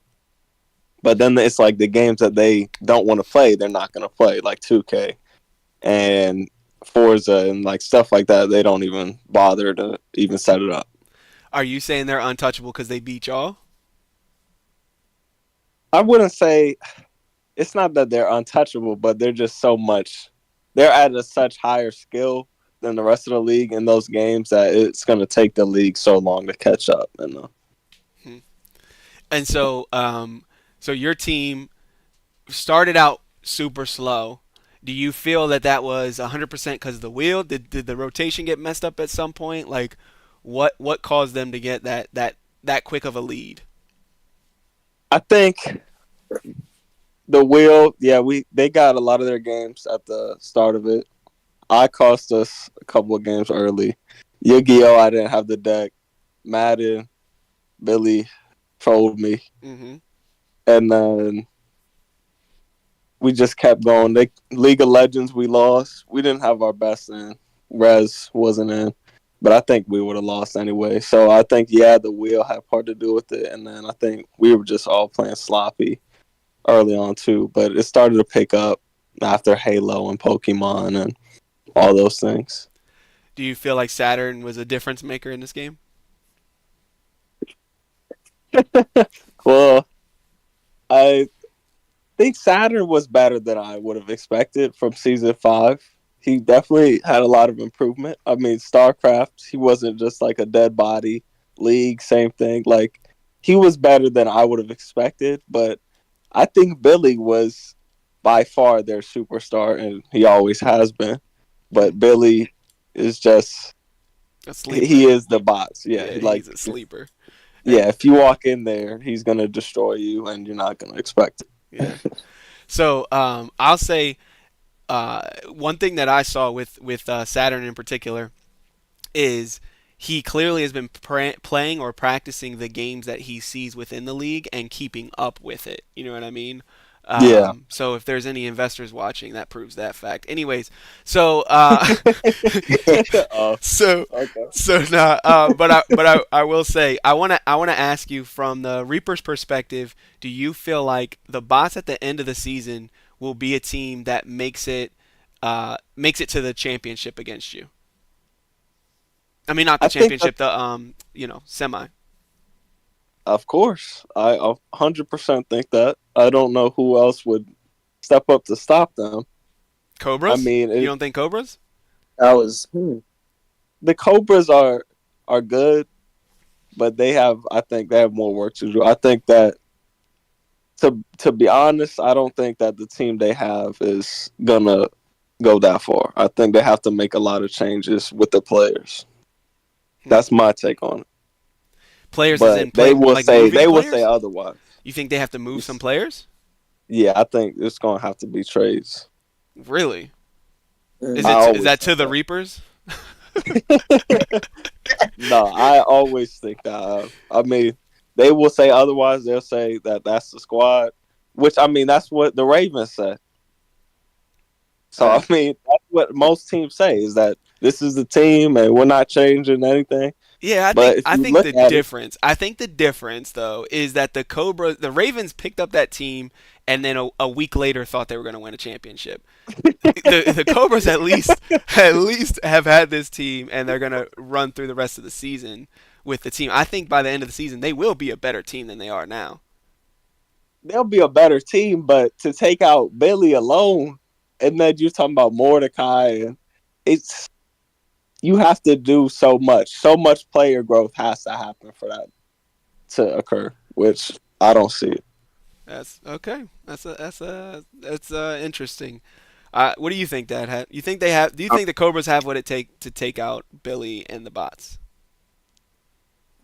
But then it's like the games that they don't want to play, they're not going to play, like 2K and Forza and like stuff like that. They don't even bother to even set it up. Are you saying they're untouchable because they beat y'all? I wouldn't say it's not that they're untouchable, but they're just so much. They're at a such higher skill than the rest of the league in those games that it's going to take the league so long to catch up. And And so your team started out super slow. Do you feel that that was 100% because of the wheel? Did the rotation get messed up at some point? Like, what caused them to get that quick of a lead? I think the wheel, yeah, they got a lot of their games at the start of it. I cost us a couple of games early. Yu-Gi-Oh! I didn't have the deck. Madden, Billy trolled me, Hmm. and then we just kept going. League of Legends, we lost. We didn't have our best in. Rez wasn't in, but I think we would have lost anyway. So I think the wheel had part to do with it, and then I think we were just all playing sloppy early on too. But it started to pick up after Halo and Pokemon and all those things. Do you feel like Saturn was a difference maker in this game? Well, I think Saturn was better than I would have expected from season 5. He definitely had a lot of improvement. I mean, StarCraft, he wasn't just like a dead body. League, same thing. Like, he was better than I would have expected, but I think Billy was by far their superstar, and he always has been. But Billy is just, A sleeper. he is the bots. Yeah, Yeah, like, he's a sleeper. yeah, if you walk in there, he's going to destroy you, and you're not going to expect it. Yeah. So I'll say one thing that I saw with Saturn in particular is he clearly has been playing or practicing the games that he sees within the league and keeping up with it. You know what I mean? Yeah. So if there's any investors watching, that proves that fact. Anyways, so Oh, so okay. so nah, but I will say I wanna ask you from the Reapers perspective. Do you feel like the bots at the end of the season will be a team that makes it to the championship against you? I mean, not the I think that, championship, the semi. of course, I 100% think that. I don't know who else would step up to stop them. I Cobras? mean, You don't think Cobras? I was the Cobras are good, but I think they have more work to do. I think that to be honest, I don't think that the team they have is gonna go that far. I think they have to make a lot of changes with the players. That's my take on it. Players is in But they play will like say moving players? otherwise. You think they have to move some players? Yeah, I think it's gonna have to be trades. Really? Is I it is always that to think the that. Reapers? No, I always think that. I mean, they will say otherwise. They'll say that that's the squad. which I mean that's what the Ravens said. So I mean that's what most teams say is that this is the team and we're not changing anything. Yeah, But if I you think look the at it, difference. I think the difference though is that the Ravens picked up that team and then a week later thought they were going to win a championship. The Cobras at least have had this team and they're going to run through the rest of the season with the team. I think by the end of the season they will be a better team than they are now. they'll be a better team, but to take out Billy alone, and then you're talking about Mordecai, and it's you have to do so much. So much player growth has to happen for that to occur, which I don't see it. That's okay. That's interesting. What do you think, Dad? You think they have? Do you think the Cobras have what it takes to take out Billy and the bots?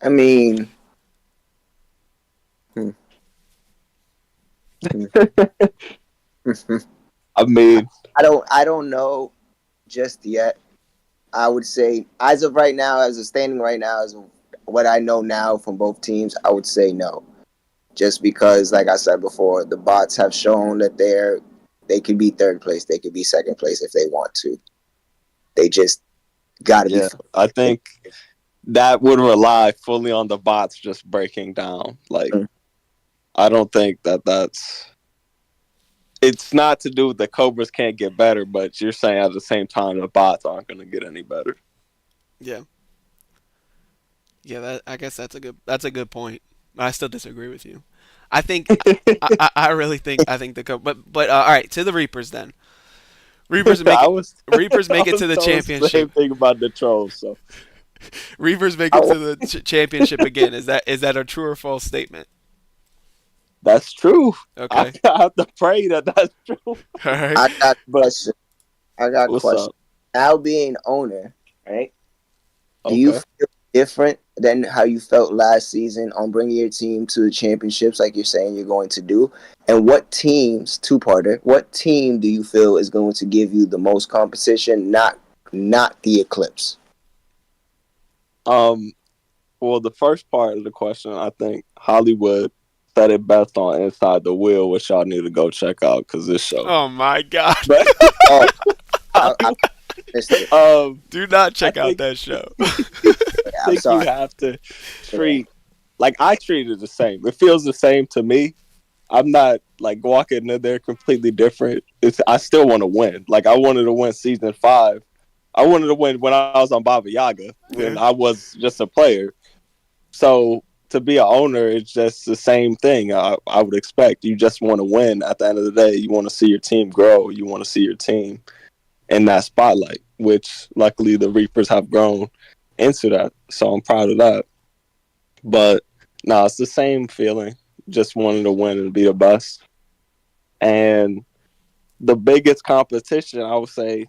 I mean, I mean, I don't know just yet. I would say, as of right now, as of standing right now, as of what I know now from both teams, I would say no. Just because, like I said before, the bots have shown that they can be third place, they can be second place if they want to. They just got to yeah, be. I think that would rely fully on the bots just breaking down. Like, I don't think that's. It's not to do with the Cobras can't get better, but you're saying at the same time the bots aren't going to get any better. Yeah. Yeah, I guess that's a good point. I still disagree with you. I think I really think but all right, to the Reapers then. Reapers make Reapers make it to the championship. Same thing about the Trolls. So Reapers make it to the championship again. Is that a true or false statement? that's true. Okay. I have to pray that that's true. All right. I got a question. What's question. up? Now being owner, right? Do Okay. you feel different than how you felt last season on bringing your team to the championships, like you're saying you're going to do? And what teams, two-parter, what team do you feel is going to give you the most competition? Not the Eclipse. Well, the first part of the question, I think Hollywood said it best on Inside the Wheel, which y'all need to go check out because this show. Oh my God! But, Oh, I missed it. Do not check I out think- that show. I'm I think sorry. you have to treat like I treat it the same. It feels the same to me. I'm not like walking in there completely different. I still want to win. Like I wanted to win season 5. I wanted to win when I was on Baba Yaga when I was just a player. So to be an owner, it's just the same thing. I would expect you just want to win. At the end of the day, you want to see your team grow. You want to see your team in that spotlight, which luckily the Reapers have grown into that. So I'm proud of that. But no, it's the same feeling. Just wanting to win and be the best. And the biggest competition I would say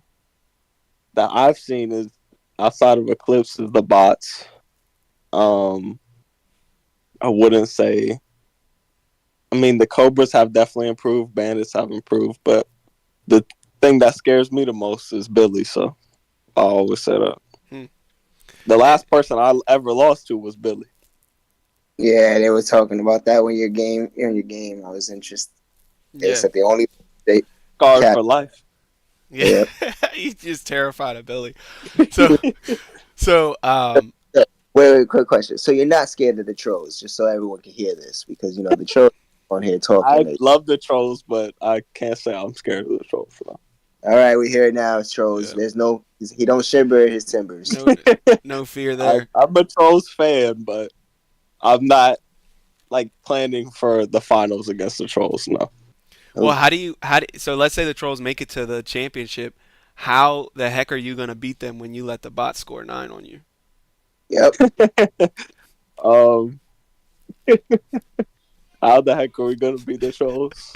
that I've seen is outside of Eclipse is the bots. I wouldn't say. I mean, the Cobras have definitely improved. Bandits have improved, but the thing that scares me the most is Billy. So I always say that. The last person I ever lost to was Billy. Yeah, they were talking about that when your game. I was interested. They Yeah. said the only Scarred Cat. for life. Yeah. He's just terrified of Billy. So Wait, quick question. So you're not scared of the trolls, just so everyone can hear this, because the trolls on here I talking. love the Trolls, but I can't say I'm scared of the Trolls. So. All right, we hear it now, trolls. Yeah. There's no, he don't shiver his timbers. no fear there. I'm a Trolls fan, but I'm not like planning for the finals against the Trolls. No. Well, so let's say the Trolls make it to the championship. How the heck are you going to beat them when you let the bot score 9 on you? Yep. How the heck are we gonna beat the Trolls?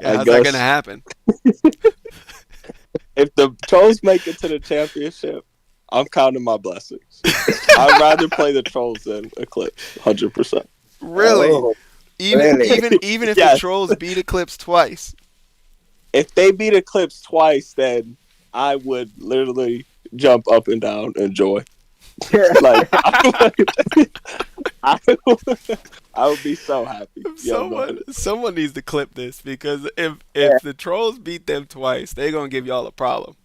Yeah, I how's that guess- going to happen? If the Trolls make it to the championship, I'm counting my blessings. I'd rather play the Trolls than Eclipse, 100%. Really? Oh, Even really? even if Yes. the Trolls beat Eclipse twice. If they beat Eclipse twice, then I would literally jump up and down in joy. Like, I would be so happy. Yo, Someone needs to clip this because if the trolls beat them twice, they're gonna give y'all a problem.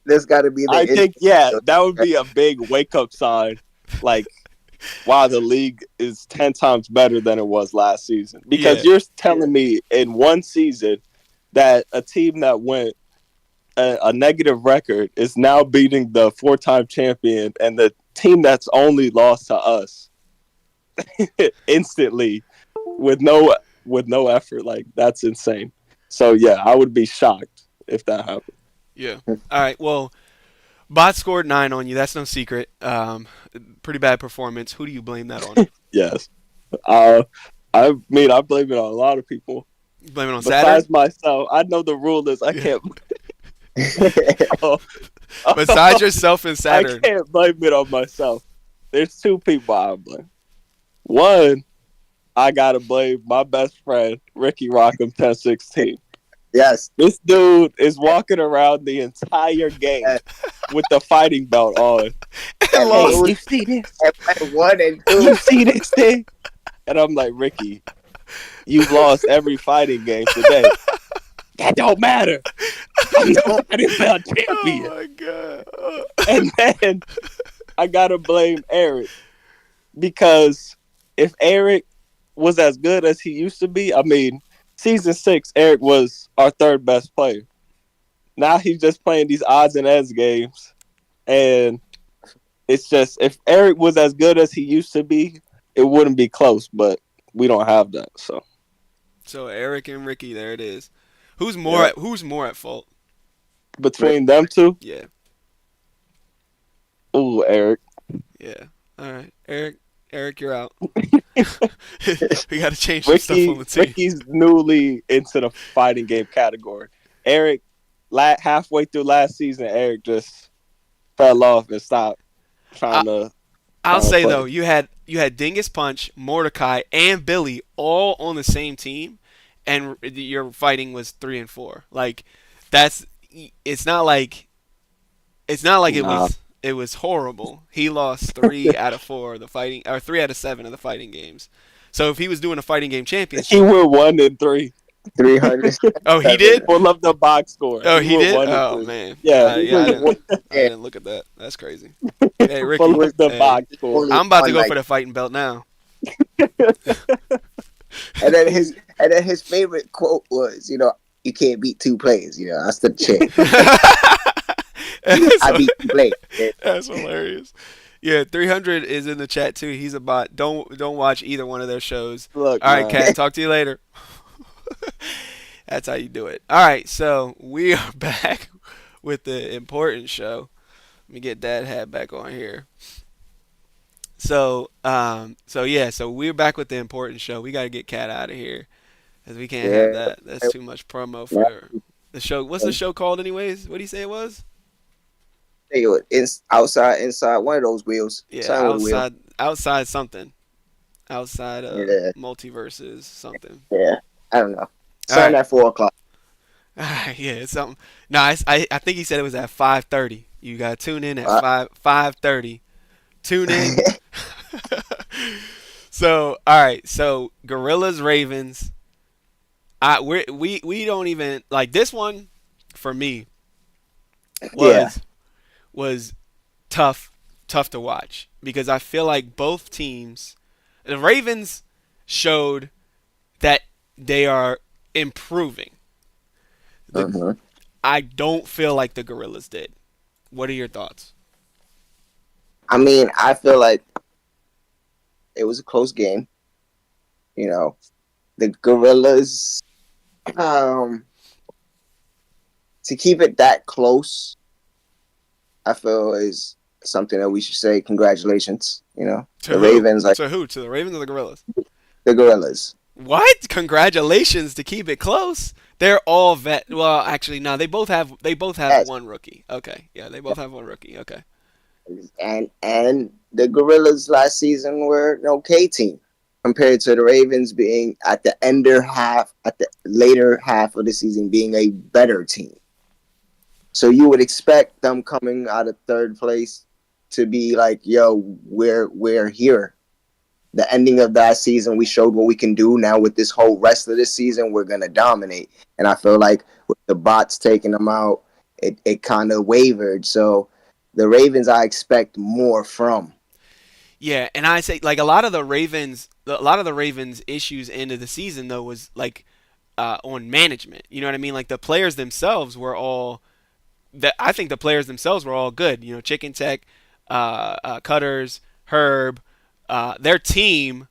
There's got to be I the think that would be a big wake up sign. Like, wow, the league is 10 times better than it was last season. Because you're telling me in one season that a team that went a negative record is now beating the 4-time champion and the team that's only lost to us instantly with no effort. Like, that's insane. So yeah, I would be shocked if that happened. Yeah. All right. Well, Bot scored 9 on you. That's no secret. Pretty bad performance. Who do you blame that on? Yes. I mean, I blame it on a lot of people. You blame it on Besides Saturn? myself, I know the rule is I can't. Besides yourself and Saturn. I can't blame it on myself. There's 2 people I blame. One, I gotta blame my best friend Ricky Rockham 1016. Yes. This dude is walking around the entire game with the fighting belt on. Lost. Hey, you see this? And 1 and 2. You see this thing? And I'm like, Ricky, you've lost every fighting game today. That don't matter. I'm the fighting belt champion. Oh my god. And then I gotta blame Eric because if Eric was as good as he used to be, I mean, season 6, Eric was our 3rd best player. Now he's just playing these odds and ends games, and it's just if Eric was as good as he used to be, it wouldn't be close. But we don't have that, so. So Eric and Ricky, there it is. Who's more at fault? Between them two, Yeah. ooh, Eric. Yeah. All right. Eric, you're out. We got to change some stuff on the team. Ricky's newly into the fighting game category. Eric, halfway through last season, Eric just fell off and stopped trying to. I'll say play. though, you had Dingus Punch, Mordecai, and Billy all on the same team, and your fighting was 3 and 4. Like it's not like it was horrible. He lost 3 out of 4 of the fighting, or 3 out of 7 of the fighting games. So if he was doing a fighting game championship, He went 1 and 3. 300. oh, he did. Pull up the box score. Oh, he went did. 1 and Oh 3. man. Yeah, I didn't look at that. That's crazy. Hey, Ricky. Pull up the hey, box score. I'm about to go for the fighting belt now. And then his favorite quote was, you can't beat 2 players. That's the chick. I beat 2 players. That's hilarious. Yeah, 300 is in the chat too. He's a bot. Don't watch either one of their shows. Look, All right, man. Kat. Talk to you later. That's how you do it. All right, so we are back with the important show. Let me get Dad hat back on here. So we're back with the important show. We got to get Kat out of here because we can't have that. That's too much promo for the show. What's the show called, anyways? What do you say it was? It's outside, inside, one of those wheels. Yeah, outside something. Outside of multiverses something. Yeah, I don't know. Starting at 4 o'clock. Yeah, it's something. No, I think he said it was at 5:30. You got to tune in at 5:30. Tune in. So, all right. So, Gorillas Ravens. We don't even like this one for me was tough to watch because I feel like both teams, the Ravens showed that they are improving. I don't feel like the Gorillas did. What are your thoughts? I mean, I feel like it was a close game. The Gorillas, to keep it that close, I feel is something that we should say congratulations. The Ravens. To who? To the Ravens or the Gorillas? The Gorillas. What? Congratulations to keep it close. They're all vet. Well, actually, no. They both have one rookie. Okay, yeah, they both have one rookie. Okay. And the Gorillas last season were an okay team compared to the Ravens being at the later half of the season being a better team. So you would expect them coming out of 3rd place to be like, yo, we're here. the ending of that season, we showed what we can do. Now with this whole rest of this season, we're gonna dominate. And I feel like with the bots taking them out, it kind of wavered. So the Ravens, I expect more from. Yeah, and I say like a lot of the Ravens issues into the season though was like on management. You know what I mean? Like the players themselves were all that I think the players themselves were all good. You know, Chicken Tech, Cutters, Herb, their team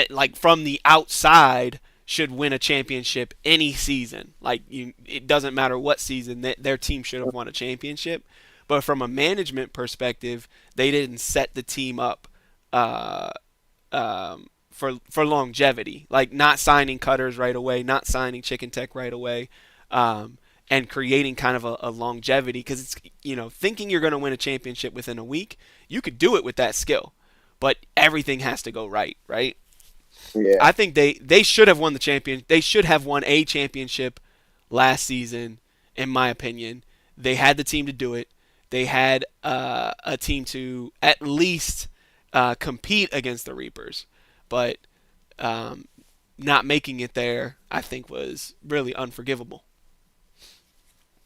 like from the outside should win a championship any season. Like it doesn't matter what season their team should have won a championship. But from a management perspective, they didn't set the team up uh, for longevity. Like not signing Cutters right away, not signing Chicken Tech right away. And creating kind of a longevity because it's thinking you're going to win a championship within a week, you could do it with that skill, but everything has to go right. Yeah, I think they should have won the champion. They should have won a championship last season, in my opinion. They had the team to do it. They had a team to at least compete against the Reapers, but not making it there, I think, was really unforgivable.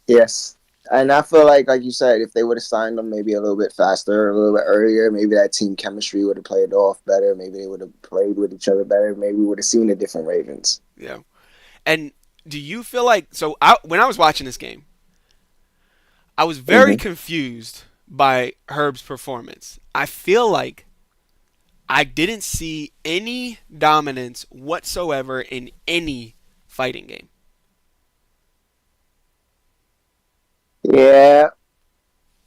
yes. And I feel like you said, if they would have signed them maybe a little bit faster, a little bit earlier, maybe that team chemistry would have played off better. Maybe they would have played with each other better. Maybe we would have seen a different Ravens. Yeah. And do you feel like when I was watching this game, I was very Hmm. confused by Herb's performance. I feel like I didn't see any dominance whatsoever in any fighting game. Yeah,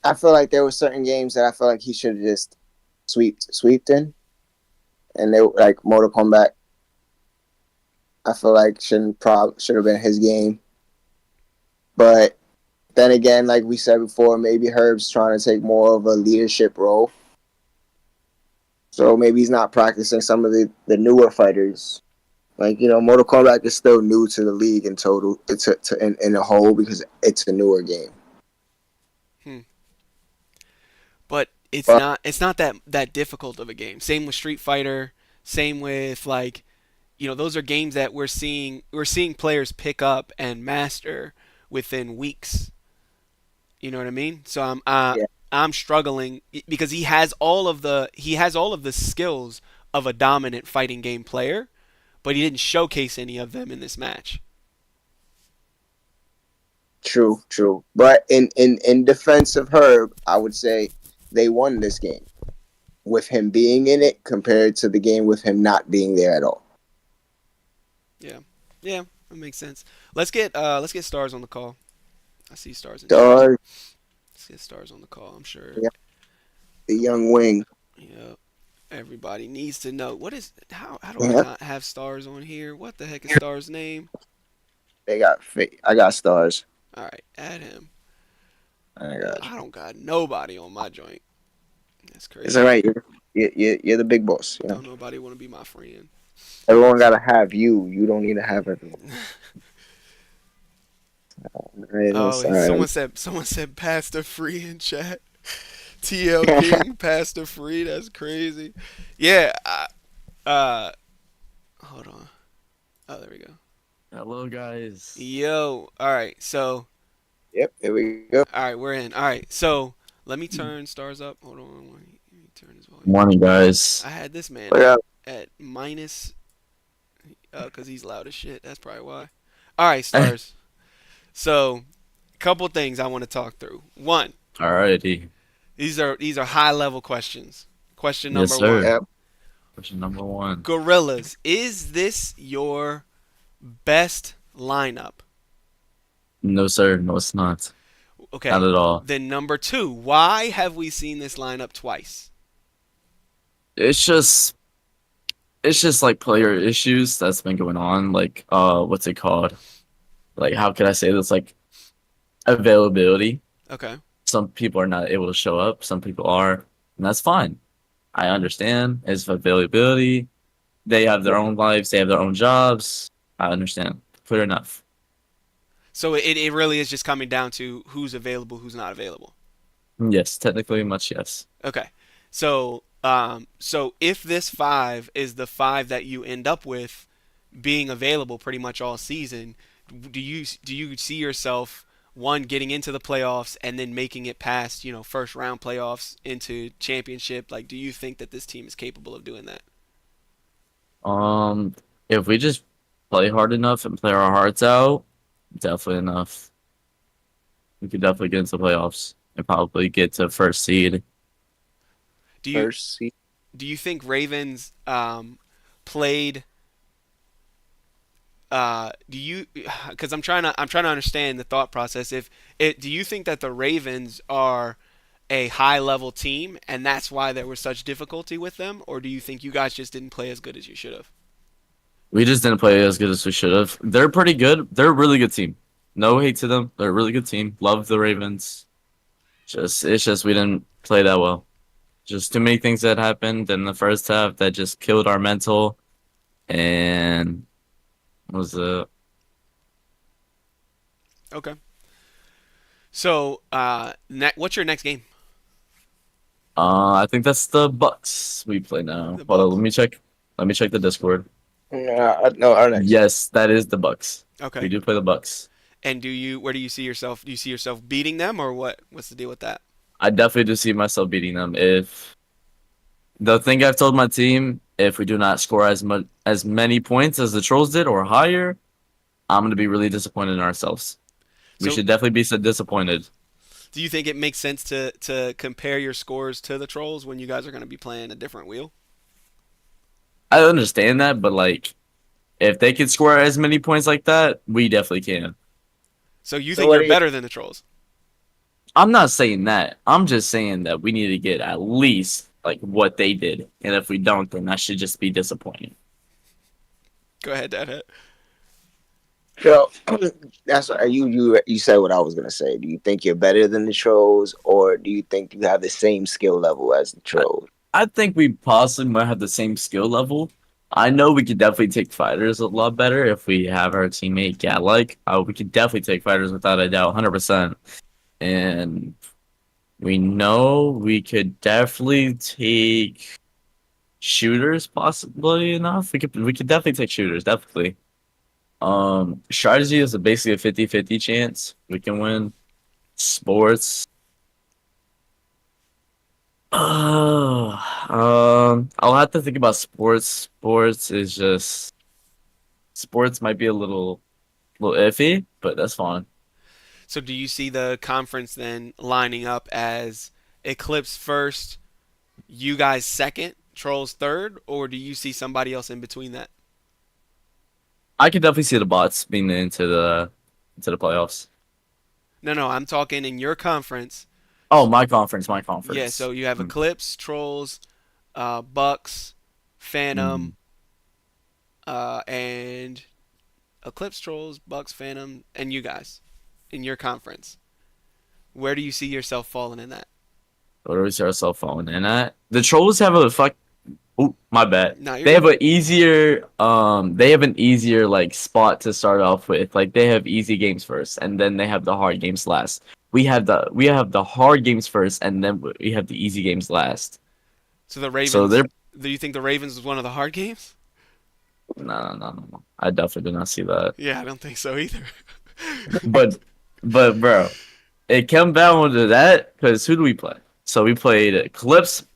I feel like there were certain games that I feel like he should have just sweeped in, and they like Mortal Kombat. I feel like should have been his game, but then again, like we said before, maybe Herb's trying to take more of a leadership role. So maybe he's not practicing some of the newer fighters. Like, Mortal Kombat is still new to the league in total, in a whole, because it's a newer game. Hmm. But it's But not that difficult of a game. Same with Street Fighter. Same with like those are games that we're seeing players pick up and master within weeks. You know what I mean? So yeah, I'm struggling because he has all of the skills of a dominant fighting game player, but he didn't showcase any of them in this match. true, true. But in defense of Herb, I would say they won this game with him being in it compared to the game with him not being there at all. Yeah, yeah, that makes sense. Let's get stars on the call. I see stars in chat. Dog, Let's get stars on the call. I'm sure. yeah, the young wing. Yeah. Everybody needs to know how do I Yeah, not have stars on here? What the heck is stars name? I got stars. All right, add him. I got you. I don't got nobody on my joint. That's It's all crazy. right. You're the big boss. Don't nobody want to be my friend. Everyone gotta have you. You don't need to have everyone. Oh, All right. someone said Pastor Free in chat. TL King Pastor Free. That's crazy. Yeah. Hold on. Oh, there we go. Hello, guys. Yo. All right. So, Yep. Here we go. all right, we're in. All right. So, let me turn stars up. Hold on. Let me turn his volume up. Morning, guys. I had this man Look out. at minus, because he's loud as shit. That's probably why. All right, stars. So, a couple things I want to talk through. One, Alrighty. these are high level questions. Question Yes, number sir. one. Yep. Question number one. Gorillas, is this your best lineup? No, sir. No, it's not. Okay. Not at all. Then number two, why have we seen this lineup twice? It's just, it's just like player issues that's been going on. Like, what's it called? Like, how could I say this? Like, availability. Okay. Some people are not able to show up. Some people are, and that's fine. I understand. It's availability. They have their own lives. They have their own jobs. I understand. Clear enough. So it really is just coming down to who's available, who's not available. Yes, technically, much yes. Okay. So So if this five is the five that you end up with being available pretty much all season, do you see yourself one getting into the playoffs and then making it past first round playoffs into championship? Like, do you think that this team is capable of doing that? Um, if we just play hard enough and play our hearts out, definitely enough. We could definitely get into the playoffs and probably get to first seed. Do you First seed. do you think Ravens played do you because I'm trying to understand the thought process. If it Do you think that the Ravens are a high level team and that's why there was such difficulty with them, or do you think you guys just didn't play as good as you should have? We just didn't play as good as we should have. They're pretty good. They're a really good team. No hate to them. They're a really good team. Love the Ravens. It's just we didn't play that well. Just too many things that happened in the first half that just killed our mental. And what was the Okay. So, what's your next game? I think that's the Bucks we play now. The Hold on, Bucks. let me check. Let me check the Discord. No, our next. Yes, that is the Bucks. We Okay. do play the Bucks. And where do you see yourself? Do you see yourself beating them, or what? What's the deal with that? I definitely do see myself beating them. If the thing I've told my team, if we do not score as many points as the Trolls did or higher, I'm gonna be really disappointed in ourselves. We So, should definitely be so disappointed. do you think it makes sense to compare your scores to the Trolls when you guys are going to be playing a different wheel? I understand that, but like, if they could score as many points like that, we definitely can. So you So think what you're do you? better than the Trolls? I'm not saying that. I'm just saying that we need to get at least like what they did, and if we don't, then that should just be disappointing. Go ahead, Dad. So that's what you said what I was gonna say. Do you think you're better than the trolls, or do you think you have the same skill level as the trolls? I think we possibly might have the same skill level. I know we could definitely take fighters a lot better if we have our teammate Gatlik. We could definitely take fighters without a doubt, 100%. And we know we could definitely take shooters, possibly enough. We could definitely take shooters, definitely. Strategy is basically a 50-50 chance we can win. Sports. I'll have to think about sports. Sports might be a little iffy, but that's fine. So do you see the conference then lining up as Eclipse first, you guys second, Trolls third, or do you see somebody else in between that? I could definitely see the bots being into the playoffs. No, I'm talking in your conference. Oh, my conference, my Yeah, conference. so you have Mm, Eclipse, Trolls, Bucks, mm. Phantom, and Eclipse, Trolls, Bucks, Phantom, and you guys in your conference. Where do you see yourself falling in that? What do we see ourselves falling in at? The trolls have a fuck. Oh, my bad. No, you're They have good. an easier like spot to start off with. Like they have easy games first, and then they have the hard games last. We have the hard games first, and then we have the easy games last. So the So Ravens, they're do you think the Ravens was one of the hard games? no. I definitely do not see that. Yeah, I don't think so either. But but bro, it came down to that because who do we play? So we played Clips,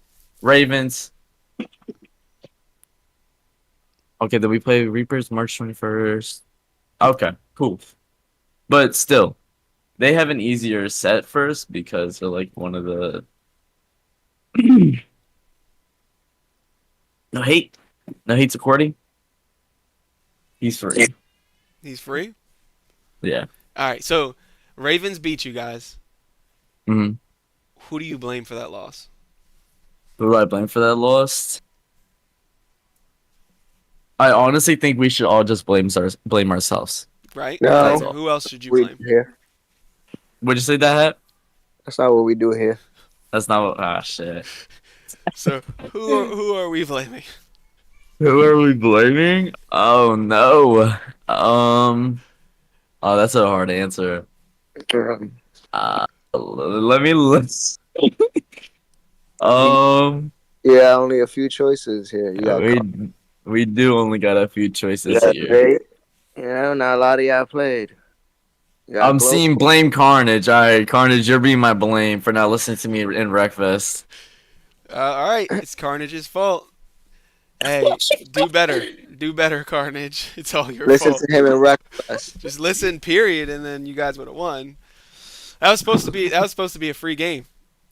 Ravens. Okay, then we play Reapers March 21st. Okay, cool. But still, they have an easier set first because they're like one of the no hate, no hate to Cordy. He's free. He's free. Yeah. All right, so Ravens beat you guys. hmm Who do you blame for that loss? Who do I blame for that loss? I honestly think we should all just blame ourselves. Right? That's No, all. Who else should you we blame? here. Would you say that? Hat? That's not what we do here. That's not what. Ah, shit. So who are we blaming? Who are we blaming? Oh no. Oh, that's a hard answer. Let me list. Um, Yeah, only a few choices here. You got We do only got a few choices yeah, here. Drake. You know, not a lot of y'all played. You got I'm Glow. seeing blame Carnage. All right, Carnage, you're being my blame for not listening to me in Wreckfest. All right, it's Carnage's fault. Hey, do better. Do better, Carnage. It's all your Listen fault. to him in Wreckfest. Just listen, period, and then you guys would have won. That was supposed to be a free game,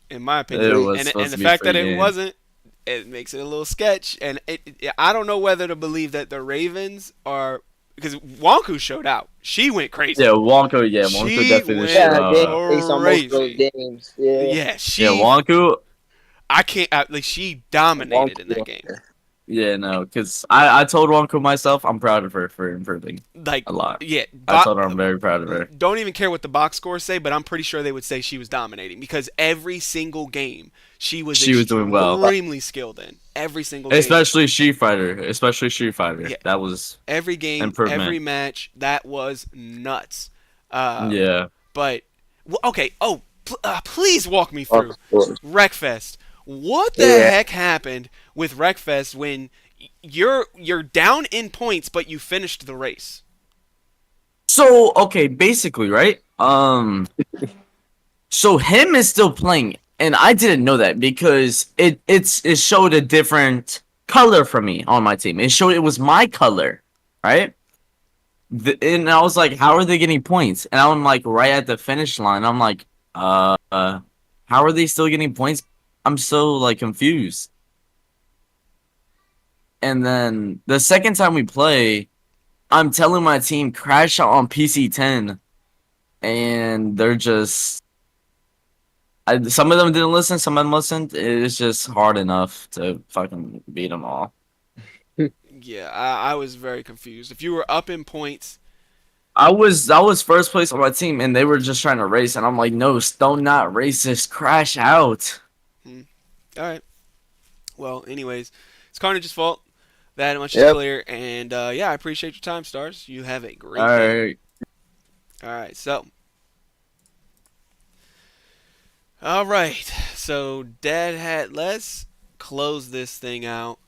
in my opinion. It was And supposed the to be a fact free that it game. wasn't, it makes it a little sketch. And I don't know whether to believe that the Ravens are, because Wonku showed out. She went crazy. Yeah, Wonko. Yeah, Wonko She definitely went showed Yeah, game out. face on most of those crazy. games. Yeah. Yeah, Yeah, she. Wonko. I can't. Like she dominated in that game. Yeah, no, because I told Wonko myself I'm proud of her for improving Like a lot. yeah, I told her I'm very proud of her. don't even care what the box scores say, but I'm pretty sure they would say she was dominating because every single game she was doing well. extremely skilled in. Every single game. Especially Street Fighter. Yeah. That was Every game, improvement. every match, that was nuts. yeah. But okay. Oh, please walk me through Wreckfest. What the Yeah. heck happened with Wreckfest when you're down in points, but you finished the race? So okay, basically, right? So him is still playing, and I didn't know that because it showed a different color for me on my team. It showed it was my color, right? And I was like, how are they getting points? And I'm like, right at the finish line, I'm like, how are they still getting points? I'm so like confused. And then the second time we play, I'm telling my team crash out on PC10, and they're just. Some of them didn't listen, some of them listened. It's just hard enough to fucking beat them all. Yeah, I was very confused. If you were up in points, I was first place on my team, and they were just trying to race, and I'm like, no, don't not race this, crash out. all right. Well, anyways, it's Carnage's fault. That much is Yep. clear. And yeah, I appreciate your time, Stars. You have a great All day. right. All right, so. All right, so Dad Hat, let's close this thing out.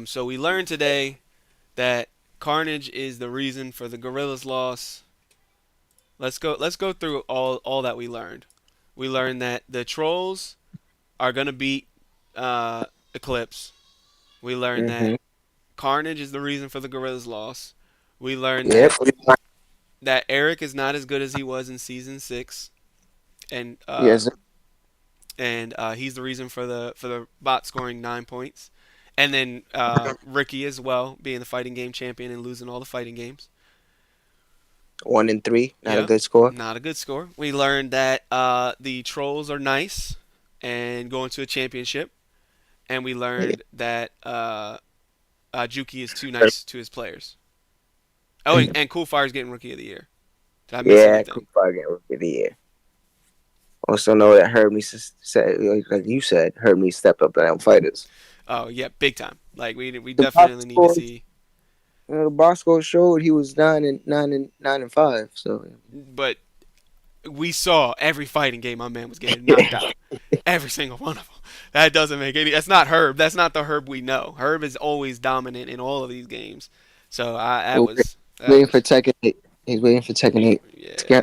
So we learned today that Carnage is the reason for the Gorillas' loss. Let's go through all that we learned. We learned that the Trolls are gonna beat Eclipse. We learned that Carnage is the reason for the Gorillas' loss. We learned Yep. that Eric is not as good as he was in season 6, and Yes. he's the reason for the bot scoring 9 points, and then Ricky as well, being the fighting game champion and losing all the fighting games. 1-3. Not Yeah. a good score. Not a good score. We learned that the Trolls are nice and going to a championship, and we learned that Juki is too nice to his players. Oh, and Coolfire's getting Rookie of the Year. Did I miss Yeah, anything? Cooper getting Rookie of the Year. Also know that Herb said, like you said, Herb needs to step up to them fighters. Oh yeah, big time. Like we The definitely need to box see. You know, the box score showed he was 9-5. So But we saw every fighting game my man was getting knocked out. Every single one of them. That doesn't make any. That's not Herb. That's not the Herb we know. Herb is always dominant in all of these games. So that was. waiting for Tekken 8. He's waiting for Tekken 8. Yeah,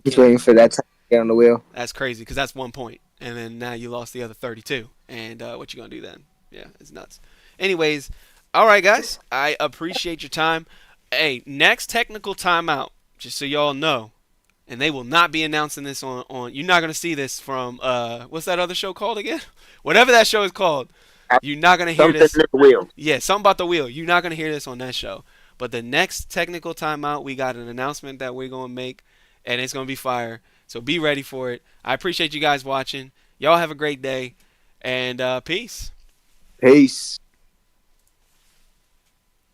He's waiting for that time to get on the wheel. that's crazy because that's 1 point, and then now you lost the other 32. And what you gonna do then? Yeah, it's nuts. Anyways, all right, guys. I appreciate your time. Hey, next technical timeout, just so y'all know, and they will not be announcing this on. You're not gonna see this from what's that other show called again? Whatever that show is called. You're not gonna hear Something this. in the wheel. Yeah, something about the wheel. You're not gonna hear this on that show. But the next technical timeout, we got an announcement that we're gonna make, and it's gonna be fire. So be ready for it. I appreciate you guys watching. Y'all have a great day, and peace. Peace.